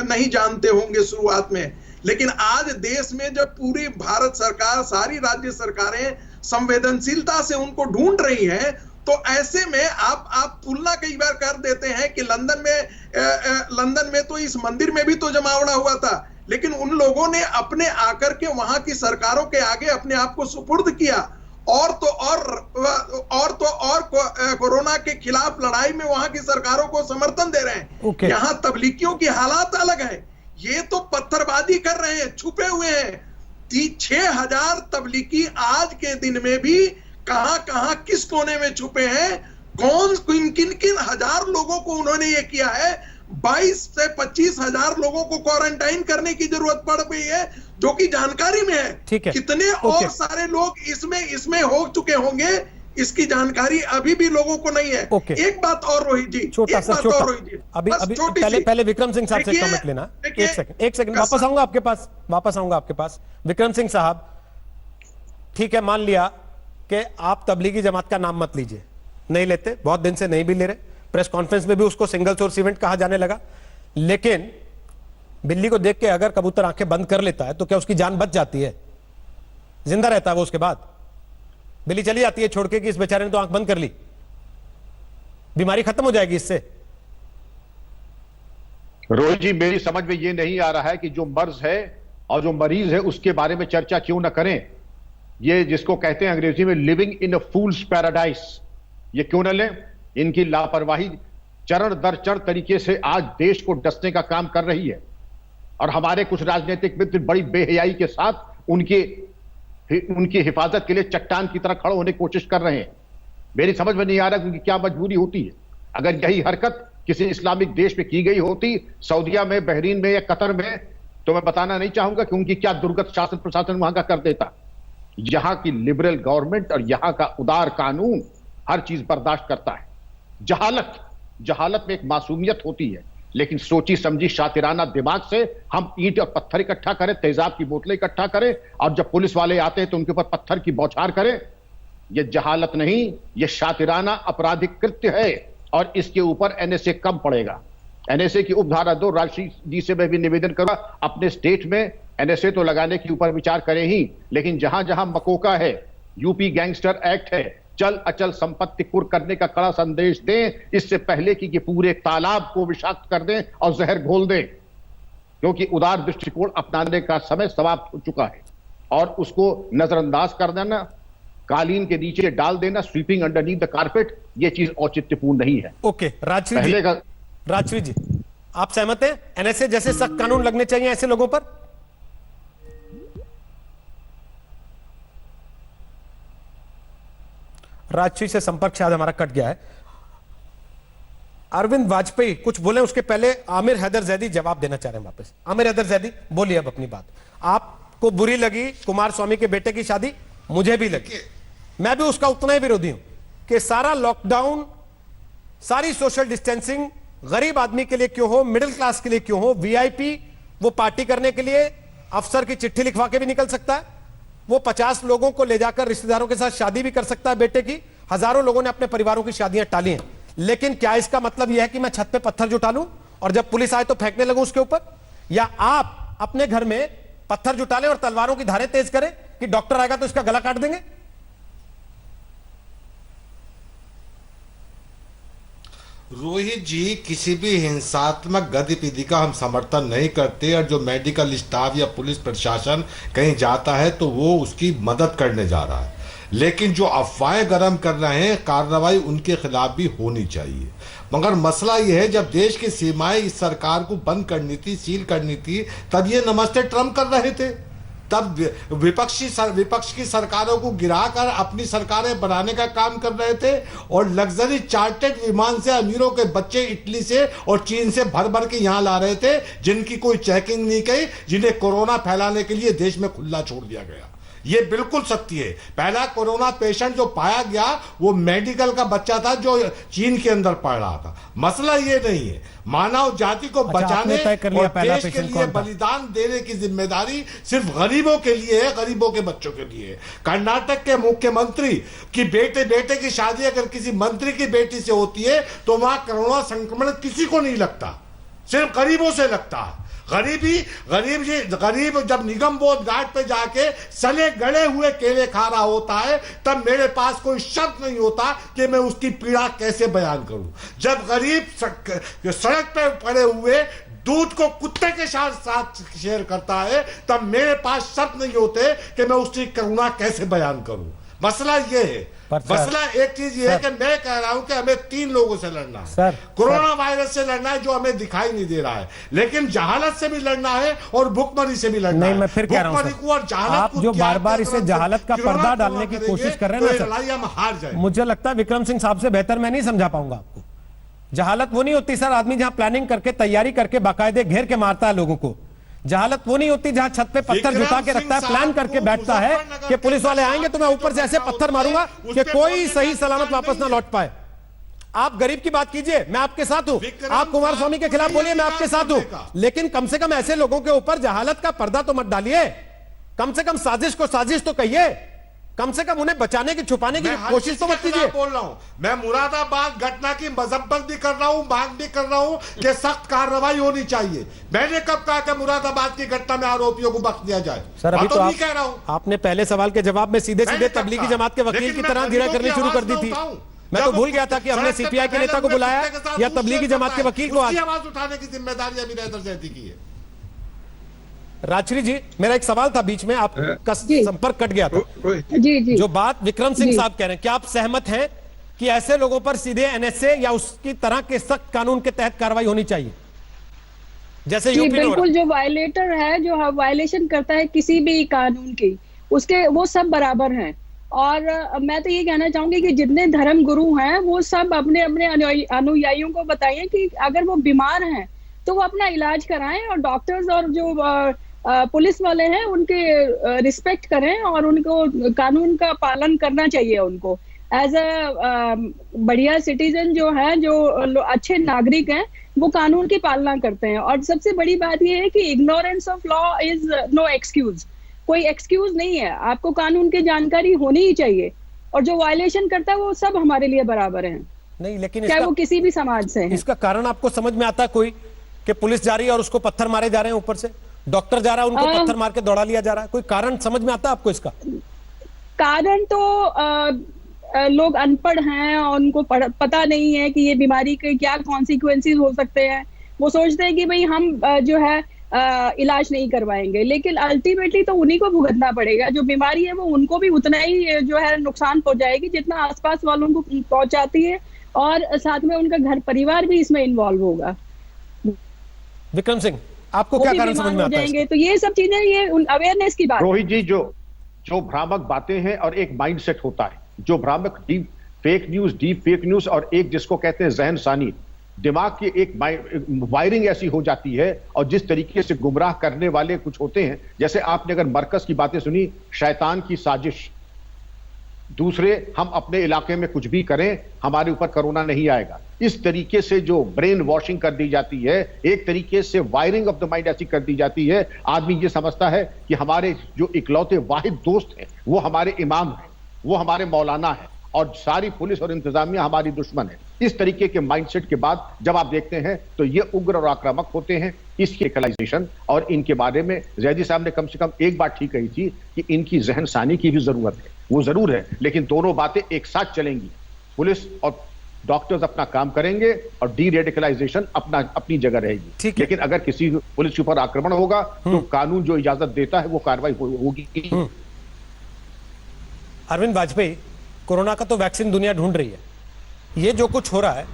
Speaker 9: नहीं जानते होंगे शुरुआत में, लेकिन आज देश में जब पूरी भारत सरकार, सारी राज्य सरकारें संवेदनशीलता से उनको ढूंढ रही हैं, तो ऐसे में आप तुलना कई बार कर देते हैं कि लंदन में तो इस मंदिर में भी तो जमावड़ा हुआ था, लेकिन उन लोगों ने अपने आकर के वहां की सरकारों के आगे अपने आप को सुपुर्द किया। और कोरोना के खिलाफ लड़ाई में वहां की सरकारों को समर्थन दे रहे हैं। यहाँ तबलीगियों की हालात अलग है। ये तो पत्थरबाजी कर रहे हैं, छुपे हुए हैं। 6,000 तबलीगी आज के दिन में भी कहां किस कोने में छुपे हैं, किन हजार लोगों को उन्होंने ये किया है। 22 से 25 हजार लोगों को क्वारंटाइन करने की जरूरत पड़ गई है, जो कि जानकारी में है। कितने और सारे लोग इसमें हो चुके होंगे, इसकी जानकारी अभी भी लोगों को नहीं है। एक बात और रोहित जी,
Speaker 1: अभी पहले विक्रम सिंह साहब से कमेंट लेना। एक सेकंड वापस आऊंगा आपके पास। विक्रम सिंह साहब, ठीक है, मान लिया कि आप तबलीगी जमात का नाम मत लीजिए, नहीं लेते, बहुत दिन से नहीं भी ले रहे, प्रेस कॉन्फ्रेंस में भी उसको सिंगल सोर्स इवेंट कहा जाने लगा। लेकिन बिल्ली को देख के अगर कबूतर आंखें बंद कर लेता है तो क्या उसकी जान बच जाती है? जिंदा रहता है वो उसके बाद? बिल्ली चली जाती है छोड़ के कि इस बेचारे ने तो आंख बंद कर ली, बीमारी खत्म हो जाएगी इससे।
Speaker 10: रोहित जी, मेरी समझ में ये नहीं आ रहा है कि जो मर्ज है और जो मरीज है उसके बारे में चर्चा क्यों ना करें। ये जिसको कहते हैं अंग्रेजी में living in a fools paradise, ये क्यों ना लें। इनकी लापरवाही चरण दर चरण तरीके से आज देश को डसने का काम कर रही है, और हमारे कुछ राजनीतिक मित्र बड़ी बेहयाई के साथ उनकी हिफाजत के लिए चट्टान की तरह खड़े होने की कोशिश कर रहे हैं। मेरी समझ में नहीं आ रहा क्योंकि क्या मजबूरी होती है। अगर यही हरकत किसी इस्लामिक देश में की गई होती, सऊदिया में, बहरीन में या कतर में, तो मैं बताना नहीं चाहूंगा कि उनकी क्या दुर्गत शासन प्रशासन वहां का कर देता। यहां की लिबरल गवर्नमेंट और यहां का उदार कानून हर चीज बर्दाश्त करता है। जहालत में एक मासूमियत होती है, लेकिन सोची समझी शातिराना दिमाग से हम ईंट और पत्थर इकट्ठा करें, तेजाब की बोतलें इकट्ठा करें, और जब पुलिस वाले आते हैं तो उनके ऊपर पत्थर की बौछार करें, ये जहालत नहीं, ये शातिराना आपराधिक कृत्य है और इसके ऊपर एनएसए कम पड़ेगा। एनएसए की उपधारा 2 राष्ट्रीय जी से मैं भी निवेदन करूंगा, अपने स्टेट में एनएसए तो लगाने के ऊपर विचार करें ही, लेकिन जहां जहां मकोका है, यूपी गैंगस्टर एक्ट है, चल अचल संपत्ति कुर्क करने का कड़ा संदेश दें, इससे पहले कि ये पूरे तालाब को विषाक्त कर दें और जहर घोल दें, क्योंकि उदार दृष्टिकोण अपनाने का समय समाप्त हो चुका है और उसको नजरअंदाज कर देना, कालीन के नीचे डाल देना, स्वीपिंग अंडरनीथ द कारपेट, ये चीज औचित्यपूर्ण नहीं है।
Speaker 1: ओके, राजश्री जी आप सहमत हैं? एनएसए जैसे सख्त कानून लगने चाहिए ऐसे लोगों पर? राजश्री से संपर्क शायद हमारा कट गया है। अरविंद वाजपेयी कुछ बोले, उसके पहले आमिर हैदर जैदी जवाब देना चाह रहे हैं वापस। आमिर हैदर जैदी बोलिए अब अपनी बात। आपको बुरी लगी कुमार स्वामी के बेटे की शादी, मुझे भी लगी, मैं भी उसका उतना ही विरोधी हूं कि सारा लॉकडाउन, सारी सोशल डिस्टेंसिंग गरीब आदमी के लिए क्यों हो, मिडिल क्लास के लिए क्यों हो। वीआईपी वो पार्टी करने के लिए अफसर की चिट्ठी लिखवा के भी निकल सकता है, वो 50 लोगों को ले जाकर रिश्तेदारों के साथ शादी भी कर सकता है बेटे की। हजारों लोगों ने अपने परिवारों की शादियां टाली हैं, लेकिन क्या इसका मतलब यह है कि मैं छत पे पत्थर जुटा लूं और जब पुलिस आए तो फेंकने लगूं उसके ऊपर? या आप अपने घर में पत्थर जुटा लें और तलवारों की धारें तेज करें कि डॉक्टर आएगा तो इसका गला काट देंगे?
Speaker 7: रोहित जी, किसी भी हिंसात्मक गतिविधि का हम समर्थन नहीं करते और जो मेडिकल स्टाफ या पुलिस प्रशासन कहीं जाता है तो वो उसकी मदद करने जा रहा है, लेकिन जो अफवाहें गर्म कर रहे हैं कार्रवाई उनके खिलाफ भी होनी चाहिए। मगर मसला यह है, जब देश की सीमाएं इस सरकार को बंद करनी थी, सील करनी थी, तब ये नमस्ते ट्रम्प कर रहे थे, तब विपक्ष की सरकारों को गिराकर अपनी सरकारें बनाने का काम कर रहे थे और लग्जरी चार्टर्ड विमान से अमीरों के बच्चे इटली से और चीन से भर भर के यहां ला रहे थे, जिनकी कोई चेकिंग नहीं की, जिन्हें कोरोना फैलाने के लिए देश में खुला छोड़ दिया गया। ये बिल्कुल सत्य है। पहला कोरोना पेशेंट जो पाया गया वो मेडिकल का बच्चा था जो चीन के अंदर पड़ रहा था। मसला ये नहीं है, मानव जाति को बचाने और देश के लिए बलिदान देने की जिम्मेदारी सिर्फ गरीबों के लिए है, गरीबों के बच्चों के लिए है। कर्नाटक के मुख्यमंत्री की बेटे की शादी अगर किसी मंत्री की बेटी से होती है तो वहां कोरोना संक्रमण किसी को नहीं लगता, सिर्फ गरीबों से लगता है। गरीब जब निगम बोध घाट पे जाके सले गड़े हुए केले खा रहा होता है तब मेरे पास कोई शब्द नहीं होता कि मैं उसकी पीड़ा कैसे बयान करूं। जब गरीब सड़क पे पड़े हुए दूध को कुत्ते के साथ शेयर करता है तब मेरे पास शब्द नहीं होते कि मैं उसकी करुणा कैसे बयान करूं। मसला ये है, मसला एक चीज ये है कि मैं कह रहा हूं कि हमें 3 लोगों से लड़ना है। कोरोना वायरस से लड़ना है जो हमें दिखाई नहीं दे रहा है, लेकिन जहालत से भी लड़ना है और भुखमरी से भी लड़ना है।
Speaker 1: नहीं, मैं फिर कह रहा हूं आप जो बार बार इसे जहालत का पर्दा डालने की कोशिश कर रहे हैं ना सर,
Speaker 7: हम हार जाए।
Speaker 1: मुझे लगता है विक्रम सिंह साहब से बेहतर मैं नहीं समझा पाऊंगा आपको। जहालत वो नहीं होती सर आदमी जहां प्लानिंग करके तैयारी करके बाकायदे घेर के मारता है लोगों को। जहालत वो नहीं होती जहां छत पे पत्थर जुटा के रखता है, प्लान करके बैठता है कि पुलिस वाले आएंगे तो मैं ऊपर से ऐसे पत्थर मारूंगा कि कोई सही सलामत वापस ना लौट पाए। आप गरीब की बात कीजिए, मैं आपके साथ हूं। आप कुमार स्वामी के खिलाफ बोलिए, मैं आपके साथ हूं, लेकिन कम से कम ऐसे लोगों के ऊपर जहालत का पर्दा तो मत डालिए। कम से कम साजिश को साजिश तो कहिए, कम से कम उन्हें बचाने की छुपाने की कोशिश तो मत कीजिए।
Speaker 7: बोल रहा हूं मैं मुरादाबाद घटना की मजम्मत भी कर रहा हूं, मांग भी कर रहा हूं कि सख्त कार्रवाई होनी चाहिए। मैंने कब कहा कि मुरादाबाद की घटना में आरोपियों को बख्श दिया जाए?
Speaker 1: सर अभी तो
Speaker 7: नहीं कह रहा हूं।
Speaker 1: आपने पहले सवाल के जवाब में सीधे सीधे तबलीगी जमात के वकील की तरह धीरे करनी शुरू कर दी थी। मैं तो भूल गया था कि हमने सीपीआई के नेता को बुलाया या तबलीगी जमात के वकील को।
Speaker 7: आवाज उठाने की जिम्मेदारी अभी हैदर जैदी की है।
Speaker 1: राजश्री जी, मेरा एक सवाल था बीच में, आपका संपर्क कट गया था।
Speaker 6: जी।
Speaker 1: जो बात विक्रम सिंह साहब कह रहे हैं, क्या आप सहमत हैं कि ऐसे लोगों पर सीधे एनएसए या उसकी तरह के सख्त कानून के तहत कार्रवाई होनी चाहिए जैसे यूपी में?
Speaker 6: बिल्कुल, जो वायलेटर है, जो वायलेशन करता है किसी भी कानून की, उसके वो सब बराबर हैं। और मैं तो ये कहना चाहूंगी कि जितने धर्म गुरु हैं वो सब अपने अपने अनुयायियों को बताइए कि अगर वो बीमार हैं तो वो अपना इलाज कराएं और डॉक्टर्स और जो पुलिस वाले हैं उनके रिस्पेक्ट करें और उनको कानून का पालन करना चाहिए। उनको एज अ बढ़िया सिटीजन जो है, जो अच्छे नागरिक हैं, वो कानून की पालना करते हैं। और सबसे बड़ी बात ये है कि ignorance of law is no excuse. कोई एक्सक्यूज नहीं है, आपको कानून की जानकारी होनी ही चाहिए। और जो वायलेशन करता है वो सब हमारे लिए बराबर हैं,
Speaker 1: नहीं, लेकिन
Speaker 6: चाहे वो किसी भी समाज से है।
Speaker 1: इसका कारण आपको समझ में आता है कोई, कि पुलिस जा रही है और उसको पत्थर मारे जा रहे हैं ऊपर से, डॉक्टर जा रहा है उनको पत्थर मार के दौड़ा लिया जा रहा है, कोई कारण समझ में आता है आपको इसका?
Speaker 6: कारण तो लोग अनपढ़ हैं और उनको पता नहीं है कि ये बीमारी के क्या कॉन्सिक्वेंसेस हो सकते हैं। वो सोचते हैं कि भाई हम जो है इलाज नहीं करवाएंगे, लेकिन अल्टीमेटली तो उन्हीं को भुगतना पड़ेगा। जो बीमारी है वो उनको भी उतना ही जो है नुकसान पहुंचाएगी जितना आसपास वालों को पहुंचाती है, और साथ में उनका घर परिवार भी इसमें इन्वॉल्व होगा।
Speaker 1: विक्रम सिंह, आपको क्या कारण समझ में आता है?
Speaker 6: तो ये सब चीजें, ये अवेयरनेस की बात।
Speaker 10: रोहित जी, जो भ्रामक बातें हैं और एक माइंडसेट होता है, जो भ्रामक डीप फेक न्यूज और एक जिसको कहते हैं जहन सानी, दिमाग की एक वायरिंग ऐसी हो जाती है, और जिस तरीके से गुमराह करने वाले कुछ होते हैं, जैसे आपने अगर मरकज की बातें सुनी, शैतान की साजिश, दूसरे हम अपने इलाके में कुछ भी करें हमारे ऊपर कोरोना नहीं आएगा, इस तरीके से जो ब्रेन वॉशिंग कर दी जाती है, एक तरीके से वायरिंग ऑफ द माइंड ऐसी कर दी जाती है, आदमी ये समझता है कि हमारे जो इकलौते वाहिद दोस्त हैं वो हमारे इमाम हैं, वो हमारे मौलाना हैं, और सारी पुलिस और इंतजामिया हमारी दुश्मन है। इस तरीके के माइंडसेट के बाद जब आप देखते हैं तो ये उग्र और आक्रामक होते हैं। इसकी एकलाइजेशन और इनके बारे में जैदी साहब ने कम से कम एक बात ठीक कही थी कि इनकी जहन सानी की भी जरूरत है, वो जरूर है, लेकिन दोनों बातें एक साथ चलेंगी। पुलिस और डॉक्टर्स अपना काम करेंगे और डी रेडिकलाइजेशन अपनी जगह रहेगी, लेकिन अगर किसी पुलिस के ऊपर आक्रमण होगा तो कानून जो इजाजत देता है वो कार्रवाई होगी।
Speaker 1: अरविंद वाजपेयी, कोरोना का तो वैक्सीन दुनिया ढूंढ रही है, ये जो कुछ हो रहा है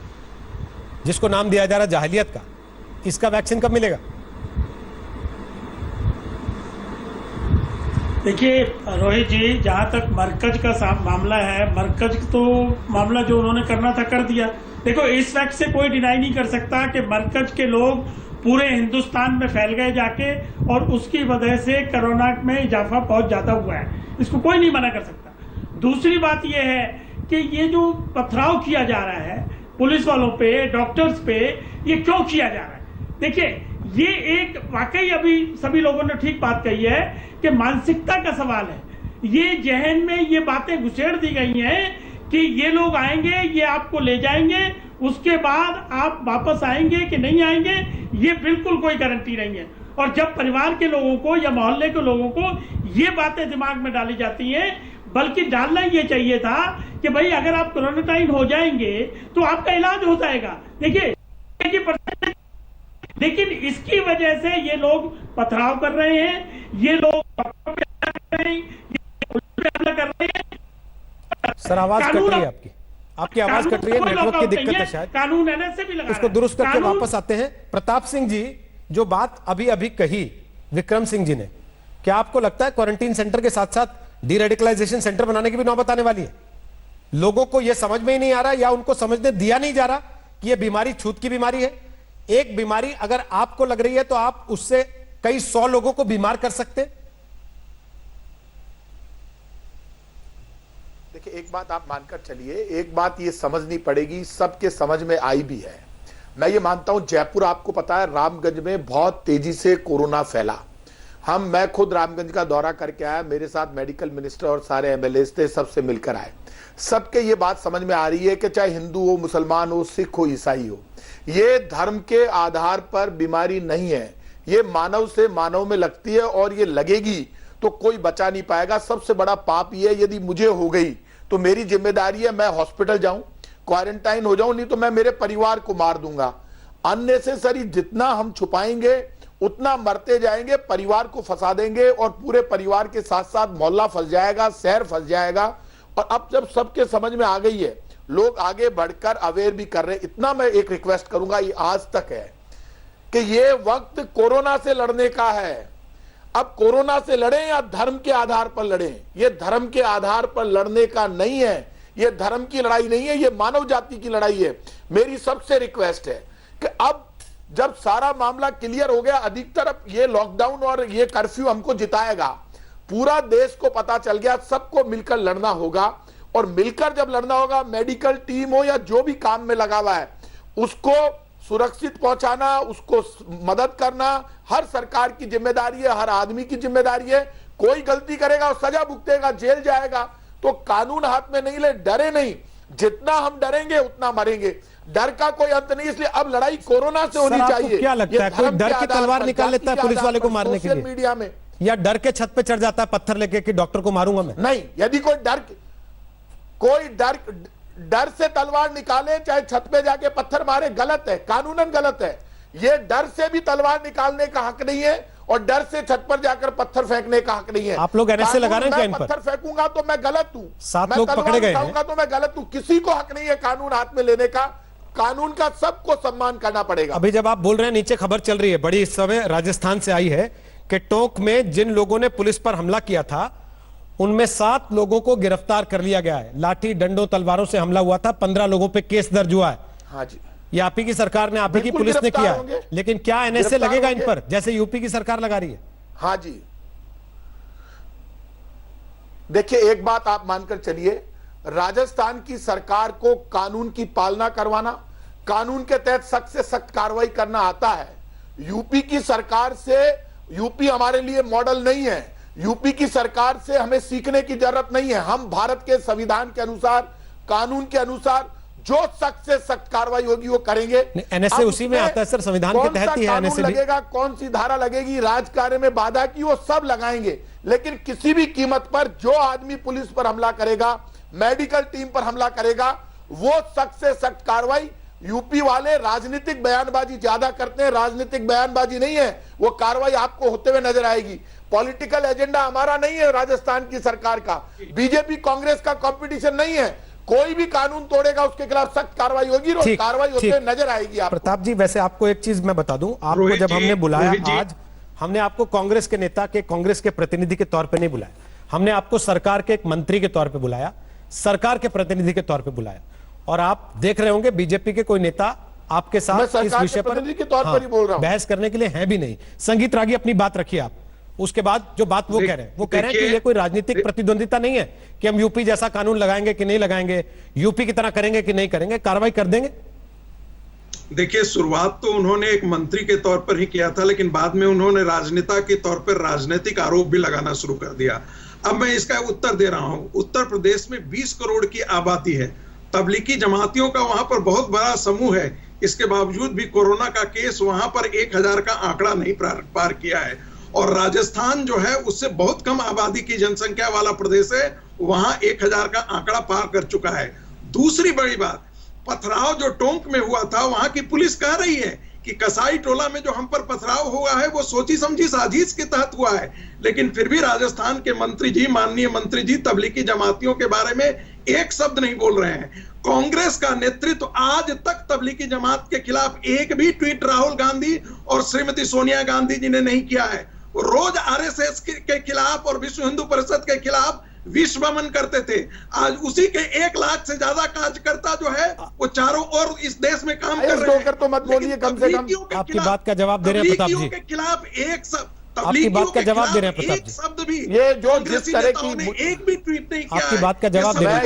Speaker 1: जिसको नाम दिया जा रहा है जाहिलियत का, इसका वैक्सीन कब मिलेगा?
Speaker 11: देखिए रोहित जी, जहां तक मरकज का मामला है, मरकज तो मामला जो उन्होंने करना था कर दिया। देखो, इस फैक्ट से कोई डिनाई नहीं कर सकता कि मरकज के लोग पूरे हिंदुस्तान में फैल गए जाके, और उसकी वजह से कोरोना में इजाफा बहुत ज्यादा हुआ है, इसको कोई नहीं मना कर सकता। दूसरी बात यह है कि ये जो पथराव किया जा रहा है पुलिस वालों पे, डॉक्टर्स पे, ये क्यों किया जा रहा है? देखिए, ये एक वाकई अभी सभी लोगों ने ठीक बात कही है कि मानसिकता का सवाल है। ये जहन में ये बातें घुसेड़ दी गई हैं कि ये लोग आएंगे, ये आपको ले जाएंगे, उसके बाद आप वापस आएंगे कि नहीं आएंगे ये बिल्कुल कोई गारंटी नहीं है। और जब परिवार के लोगों को या मोहल्ले के लोगों को ये बातें दिमाग में डाली जाती हैं, बल्कि डालना ये चाहिए था कि भाई अगर आप क्वारंटाइन हो जाएंगे तो आपका इलाज हो जाएगा। देखिए, लेकिन इसकी वजह से ये लोग पथराव कर रहे हैं, ये लोग कर रहे हैं।
Speaker 1: सर, आवाज कट रही है आपकी आवाज कट रही है, नेटवर्क की दिक्कत है शायद।
Speaker 11: कानून एनएसए भी लगा,
Speaker 1: उसको दुरुस्त करके वापस आते हैं। प्रताप सिंह जी, जो बात अभी कही विक्रम सिंह जी ने, क्या आपको लगता है क्वारंटीन सेंटर के साथ साथ डी रेडिकलाइजेशन सेंटर बनाने की भी नौबत आने वाली है? लोगों को यह समझ में ही नहीं आ रहा, या उनको समझने दिया नहीं जा रहा कि यह बीमारी छूत की बीमारी है। एक बीमारी अगर आपको लग रही है तो आप उससे कई 100 लोगों को बीमार कर सकते।
Speaker 8: देखिए, एक बात आप मानकर चलिए, एक बात ये समझनी पड़ेगी, सबके समझ में आई भी है। मैं ये मानता हूं, जयपुर आपको पता है रामगंज में बहुत तेजी से कोरोना फैला। मैं खुद रामगंज का दौरा करके आया, मेरे साथ मेडिकल मिनिस्टर और सारे एमएलए थे, सबसे मिलकर आए। सबके ये बात समझ में आ रही है कि चाहे हिंदू हो, मुसलमान हो, सिख हो, ईसाई हो, ये धर्म के आधार पर बीमारी नहीं है, ये मानव से मानव में लगती है, और ये लगेगी तो कोई बचा नहीं पाएगा। सबसे बड़ा पाप ये, यदि मुझे हो गई तो मेरी जिम्मेदारी है मैं हॉस्पिटल जाऊं, क्वारंटाइन हो जाऊं, नहीं तो मैं मेरे परिवार को मार दूंगा। अननेसेसरी जितना हम छुपाएंगे उतना मरते जाएंगे, परिवार को फंसा देंगे, और पूरे परिवार के साथ साथ मोहल्ला फंस जाएगा, शहर फंस जाएगा। और अब जब सबके समझ में आ गई है, लोग आगे बढ़कर अवेयर भी कर रहे हैं। इतना मैं एक रिक्वेस्ट करूंगा, ये आज तक है कि ये वक्त कोरोना से लड़ने का है। अब कोरोना से लड़ें या धर्म के आधार पर लड़ें, ये धर्म के आधार पर लड़ने का नहीं है, ये धर्म की लड़ाई नहीं है, ये मानव जाति की लड़ाई है। मेरी सबसे रिक्वेस्ट है कि अब जब सारा मामला क्लियर हो गया, अधिकतर अब ये लॉकडाउन और ये कर्फ्यू हमको जिताएगा, पूरा देश को पता चल गया, सबको मिलकर लड़ना होगा। और मिलकर जब लड़ना होगा, मेडिकल टीम हो या जो भी काम में लगा हुआ है, उसको सुरक्षित पहुंचाना, उसको मदद करना हर सरकार की जिम्मेदारी है, हर आदमी की जिम्मेदारी है। कोई गलती करेगा और सजा भुगतेगा, जेल जाएगा, तो कानून हाथ में नहीं ले, डरे नहीं। जितना हम डरेंगे उतना मरेंगे। डर का कोई अंत नहीं, इसलिए अब लड़ाई कोरोना से होनी
Speaker 1: सर, आपको
Speaker 8: चाहिए।
Speaker 1: क्या लगता है, कोई डर की तलवार निकाल लेता है पुलिस वाले को मारने के लिए
Speaker 8: मीडिया में,
Speaker 1: या डर के छत पे चढ़ जाता है पत्थर लेके कि डॉक्टर को मारूंगा मैं?
Speaker 8: नहीं, यदि कोई डर से तलवार निकाले, चाहे छत पे जाके पत्थर मारे, गलत है, कानूनन गलत है। ये डर से भी तलवार निकालने का हक नहीं है और डर से छत पर जाकर पत्थर फेंकने का हक नहीं है।
Speaker 1: आप लोग NSA लगा रहे हैं क्या इन पर?
Speaker 8: पत्थर फेंकूंगा तो मैं गलत हूं,
Speaker 1: 7 लोग पकड़े गए हैं
Speaker 8: तो मैं गलत हूं। किसी को हक नहीं है कानून हाथ में लेने का। कानून का सबको सम्मान करना पड़ेगा।
Speaker 1: अभी जब आप बोल रहे हैं, नीचे खबर चल रही है बड़ी इस समय राजस्थान से आई है कि टोंक में जिन लोगों ने पुलिस पर हमला किया था उनमें 7 लोगों को गिरफ्तार कर लिया गया है। लाठी डंडों तलवारों से हमला हुआ था, 15 लोगों पे केस दर्ज हुआ है।
Speaker 8: हाँ जी,
Speaker 1: ये आप ही की सरकार ने, आप ही की पुलिस ने किया है। लेकिन क्या NSA लगेगा इन पर, जैसे यूपी की सरकार लगा रही है?
Speaker 8: हाँ जी, देखिए एक बात आप मानकर चलिए, राजस्थान की सरकार को कानून की पालना करवाना, कानून के तहत सख्त से सख्त कार्रवाई करना आता है। यूपी की सरकार से, यूपी हमारे लिए मॉडल नहीं है, यूपी की सरकार से हमें सीखने की जरूरत नहीं है। हम भारत के संविधान के अनुसार, कानून के अनुसार जो सख्त से सख्त कार्रवाई होगी वो करेंगे।
Speaker 1: NSA उसी में आता है सर, संविधान के तहत ही है NSA भी।
Speaker 8: लगेगा, कौन सी धारा लगेगी, राजकार्य में बाधा की, वो सब लगाएंगे। लेकिन किसी भी कीमत पर जो आदमी पुलिस पर हमला करेगा, मेडिकल टीम पर हमला करेगा, वो सख्त से सख्त कार्रवाई। यूपी वाले राजनीतिक बयानबाजी ज्यादा करते हैं, राजनीतिक बयानबाजी नहीं है, वो कार्रवाई आपको होते हुए नजर आएगी। पॉलिटिकल एजेंडा हमारा नहीं है, राजस्थान की सरकार का, बीजेपी कांग्रेस का कंपटीशन नहीं है। कोई भी कानून तोड़ेगा उसके खिलाफ सख्त कार्रवाई होगी और कार्रवाई होते हुए नजर आएगी आपको।
Speaker 1: प्रताप जी, वैसे आपको एक चीज मैं बता दूं, आपको जब हमने बुलाया आज, हमने आपको कांग्रेस के नेता के, कांग्रेस के प्रतिनिधि के तौर पे नहीं बुलाया, हमने आपको सरकार के एक मंत्री के तौर पे बुलाया, सरकार के प्रतिनिधि के तौर पे बुलाया। और आप देख रहे होंगे बीजेपी के कोई नेता आपके साथ इस विषय पर बहस करने के लिए है भी नहीं। संगीत रागी, अपनी बात रखिए आप। उसके बाद जो बात वो कह रहे हैं, वो कह रहे हैं कि ये कोई राजनीतिक प्रतिद्वंदिता नहीं है कि हम यूपी जैसा कानून लगाएंगे कि नहीं लगाएंगे, यूपी की तरह करेंगे कि नहीं करेंगे, कार्रवाई कर देंगे।
Speaker 9: देखिए, शुरुआत तो उन्होंने एक मंत्री के तौर पर ही किया था, लेकिन बाद में उन्होंने राजनेता के तौर पर राजनीतिक आरोप भी लगाना शुरू कर दिया। अब मैं इसका उत्तर दे रहा हूं। उत्तर प्रदेश में 20 करोड़ की आबादी है, तबलीगी जमातियों का वहां पर बहुत बड़ा समूह है। इसके बावजूद भी कोरोना का केस वहां पर 1000 का आंकड़ा नहीं पार किया है। और राजस्थान जो है उससे बहुत कम आबादी की जनसंख्या वाला प्रदेश है, वहां 1000 का आंकड़ा पार कर चुका है। दूसरी बड़ी बात, पथराव जो टोंक में हुआ था, वहां की पुलिस कह रही है कि कसाई टोला में जो हम पर पथराव हुआ है वो सोची समझी साजिश के तहत हुआ है। लेकिन फिर भी राजस्थान के मंत्री जी, माननीय मंत्री जी, तबलीगी जमातियों के बारे में एक शब्द नहीं बोल रहे हैं। कांग्रेस का नेतृत्व आज तक तबलीगी जमात के खिलाफ एक भी ट्वीट राहुल गांधी और श्रीमती सोनिया गांधी जी ने नहीं किया है। रोज RSS के खिलाफ और विश्व हिंदू परिषद के खिलाफ विश्व भ्रमण करते थे। आज उसी के 1 लाख से ज्यादा कार्यकर्ता जो है वो चारों ओर इस देश में काम कर रहे हैं।
Speaker 8: तो मत बोलिए, कम से कम
Speaker 1: आपकी बात का जवाब दे रहे हैं प्रताप जी।
Speaker 9: के खिलाफ एक शब्द,
Speaker 1: आपकी बात का जवाब दे रहे हैं प्रताप जी।
Speaker 9: शब्द भी
Speaker 8: ये जो जिस तरह की
Speaker 9: एक भी ट्वीट नहीं किया।
Speaker 1: आपकी बात का जवाब दे रहे हैं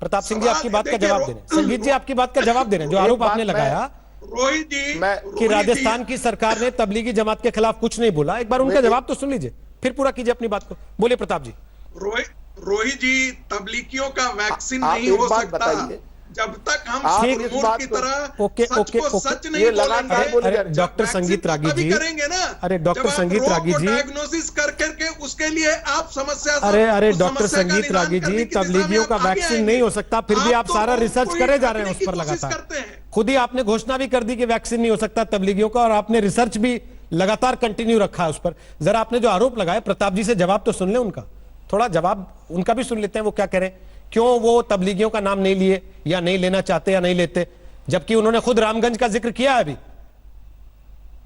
Speaker 1: प्रताप सिंह जी, आपकी बात का जवाब दे रहे हैं। संगीत जी, आपकी बात का जवाब दे रहे हैं। जो आरोप आपने लगाया
Speaker 9: रोहित जी
Speaker 1: कि राजस्थान की सरकार ने तबलीगी जमात के खिलाफ कुछ नहीं बोला, एक बार उनका जवाब तो सुन लीजिए, फिर पूरा कीजिए अपनी बात को। बोलिए प्रताप जी।
Speaker 9: रोहित जी, तबलीगियों का वैक्सीन नहीं हो सकता जब तक हम की तरह सच नहीं बोलेंगे।
Speaker 1: डॉक्टर संगीत रागी जी
Speaker 9: करेंगे ना।
Speaker 1: अरे डॉक्टर संगीत रागी जी,
Speaker 9: डायग्नोसिस करके उसके लिए आप समस्या,
Speaker 1: अरे डॉक्टर संगीत रागी जी, तबलीगियों का वैक्सीन नहीं हो सकता, फिर भी आप सारा रिसर्च करे जा रहे हैं उस पर लगातार। खुद ही आपने घोषणा भी कर दी कि वैक्सीन नहीं हो सकता तबलीगियों का, और आपने रिसर्च भी लगातार कंटिन्यू रखा है उस पर। जरा आपने जो आरोप लगाए, प्रताप जी से जवाब तो सुन ले उनका, थोड़ा जवाब उनका भी सुन लेते हैं, वो क्या कह रहे हैं। क्यों वो तबलीगियों का नाम नहीं लिए, या नहीं लेना चाहते, या नहीं लेते, जबकि उन्होंने खुद रामगंज का जिक्र किया है अभी,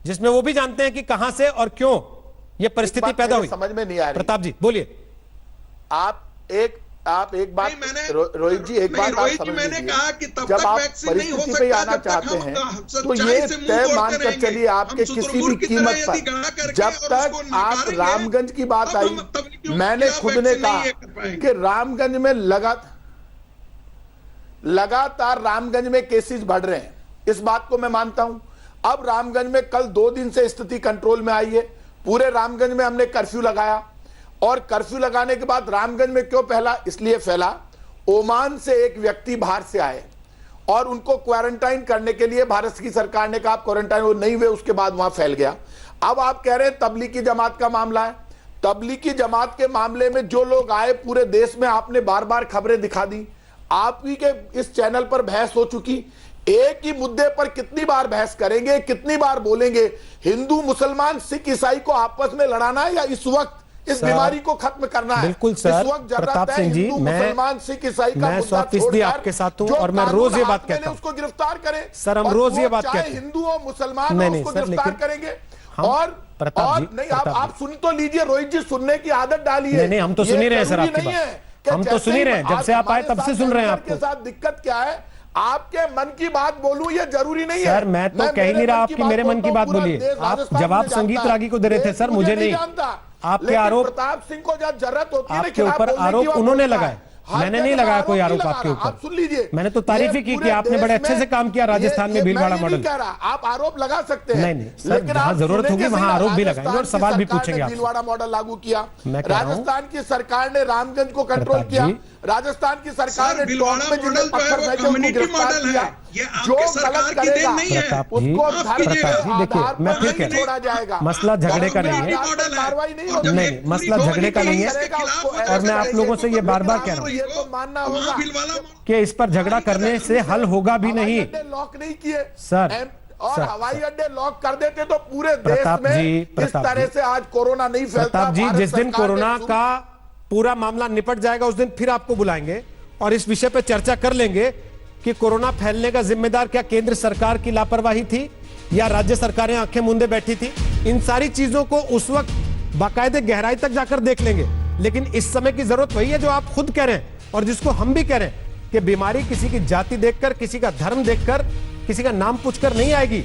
Speaker 1: जिसमें वो भी जानते हैं कि कहां से और क्यों ये परिस्थिति पैदा हुई।
Speaker 8: समझ में नहीं आ रही।
Speaker 1: प्रताप जी बोलिए।
Speaker 8: आप एक बात, रोहित जी एक बात आप समझ लीजिए, जब आप परिस्थिति पे आना चाहते हैं तो ये तय मानकर चलिए आपके किसी भी कीमत पर, जब तक आप रामगंज की बात आई, मैंने खुद ने कहा कि रामगंज में लगातार रामगंज में केसेस बढ़ रहे हैं, इस बात को मैं मानता हूं। अब रामगंज में कल 2 दिन से स्थिति कंट्रोल में आई है। पूरे रामगंज में हमने कर्फ्यू लगाया और कर्फ्यू लगाने के बाद रामगंज में क्यों फैला? इसलिए फैला, ओमान से एक व्यक्ति बाहर से आए और उनको क्वारंटाइन करने के लिए भारत की सरकार ने कहा आप क्वारंटाइन, वो नहीं हुए, उसके बाद वहां फैल गया। अब आप कह रहे हैं तबलीगी जमात का मामला है। तबलीगी जमात के मामले में जो लोग आए पूरे देश में आपने बार बार खबरें दिखा दी, आप ही के इस चैनल पर बहस हो चुकी। एक ही मुद्दे पर कितनी बार बहस करेंगे, कितनी बार बोलेंगे? हिंदू मुसलमान सिख ईसाई को आपस में लड़ाना है या इस वक्त इस बीमारी को खत्म करना है?
Speaker 1: बिल्कुल सर,
Speaker 8: इस वक्त
Speaker 1: प्रताप सिंह जी,
Speaker 8: मुसलमान सिख ईसाई का
Speaker 1: मैं 100% आपके साथ हूं और मैं रोज ये बात कहता हूं,
Speaker 8: उसको गिरफ्तार करें
Speaker 1: सर, हम रोज ये बात कहते हैं,
Speaker 8: हिंदू और मुसलमान
Speaker 1: नहीं
Speaker 8: उसको
Speaker 1: सर,
Speaker 8: गिरफ्तार
Speaker 1: लेकिन
Speaker 8: करेंगे।
Speaker 1: और प्रताप जी,
Speaker 8: नहीं, आप सुन तो लीजिए, रोहित जी, सुनने की आदत डालिए।
Speaker 1: नहीं, हम तो सुन ही रहे हैं सर आपकी बात, हम तो सुन ही रहे हैं, जब से आप आए तब से सुन रहे हैं। आपके
Speaker 8: साथ दिक्कत क्या है? आपके मन की बात बोलूं ये जरूरी नहीं है
Speaker 1: सर, मैं तो कह ही नहीं रहा आपकी मेरे मन की बात बोलिए। आप जवाब संगीत रागी को दे रहे थे सर, मुझे नहीं। आपके आरोप,
Speaker 8: प्रताप सिंह को जब जरूरत होती है
Speaker 1: आपके ऊपर आरोप उन्होंने लगाए, मैंने नहीं लगाया कोई आरोप आपके ऊपर।
Speaker 8: आप सुन लीजिए,
Speaker 1: मैंने तो तारीफ ही की कि आपने बड़े अच्छे से काम किया राजस्थान में भीलवाड़ा मॉडल।
Speaker 8: कह रहा आप आरोप लगा सकते हैं,
Speaker 1: नहीं सर, जहां जरूरत होगी वहां आरोप भी लगाएंगे और सवाल भी पूछेंगे।
Speaker 8: भीलवाड़ा मॉडल लागू किया,
Speaker 1: मैं कह रहा हूं,
Speaker 8: राजस्थान की सरकार ने रामगंज को कंट्रोल किया, राजस्थान की सरकार ने
Speaker 9: भीलवाड़ा मॉडल जो है वो कम्युनिटी मॉडल है, ये आपके सरकार की देन नहीं है।
Speaker 1: प्रताप जी, देखिए, मैं फिर कह रहा हूं, मसला झगड़े का नहीं है, नहीं, मसला झगड़े का नहीं है, और मैं आप लोगों से ये बार बार कह रहा हूँ
Speaker 8: ये तो मानना होगा
Speaker 1: कि इस पर झगड़ा करने से हल होगा भी नहीं।
Speaker 8: लॉक नहीं किए
Speaker 1: सर,
Speaker 8: और हवाई अड्डे लॉक कर देते तो पूरे देश में इस तरह से आज कोरोना नहीं फैलता।
Speaker 1: प्रताप जी, जिस दिन कोरोना का पूरा मामला निपट जाएगा उस दिन फिर आपको बुलाएंगे और इस विषय पर चर्चा कर लेंगे कि कोरोना फैलने का जिम्मेदार क्या केंद्र सरकार की लापरवाही थी या राज्य सरकारें आंखें मूंदे बैठी थी। इन सारी चीजों को उस वक्त बाकायदे गहराई तक जाकर देख लेंगे, लेकिन इस समय की जरूरत वही है जो आप खुद कह रहे हैं और जिसको हम भी कह रहे हैं कि बीमारी किसी की जाति देखकर, किसी का धर्म देखकर, किसी का नाम पूछकर नहीं आएगी।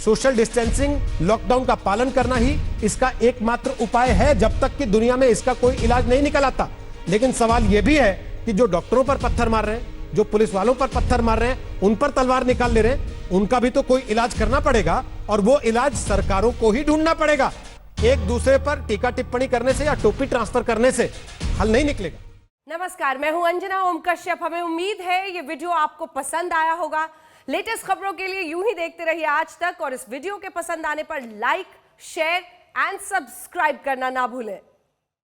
Speaker 1: सोशल डिस्टेंसिंग, लॉकडाउन का पालन करना ही इसका एकमात्र उपाय है जब तक कि दुनिया में इसका कोई इलाज नहीं निकल आता। लेकिन सवाल यह भी है कि जो डॉक्टरों पर पत्थर मार रहे हैं, जो पुलिस वालों पर पत्थर मार रहे हैं, उन पर तलवार निकाल ले रहे हैं, उनका भी तो कोई इलाज करना पड़ेगा और वो इलाज सरकारों को ही ढूंढना पड़ेगा। एक दूसरे पर टीका टिप्पणी करने से या टोपी ट्रांसफर करने से हल नहीं निकलेगा।
Speaker 12: नमस्कार, मैं हूं अंजना ओम कश्यप। हमें उम्मीद है ये वीडियो आपको पसंद आया होगा। लेटेस्ट खबरों के लिए यूं ही देखते रहिए आज तक और इस वीडियो के पसंद आने पर लाइक, शेयर एंड सब्सक्राइब करना ना भूलें।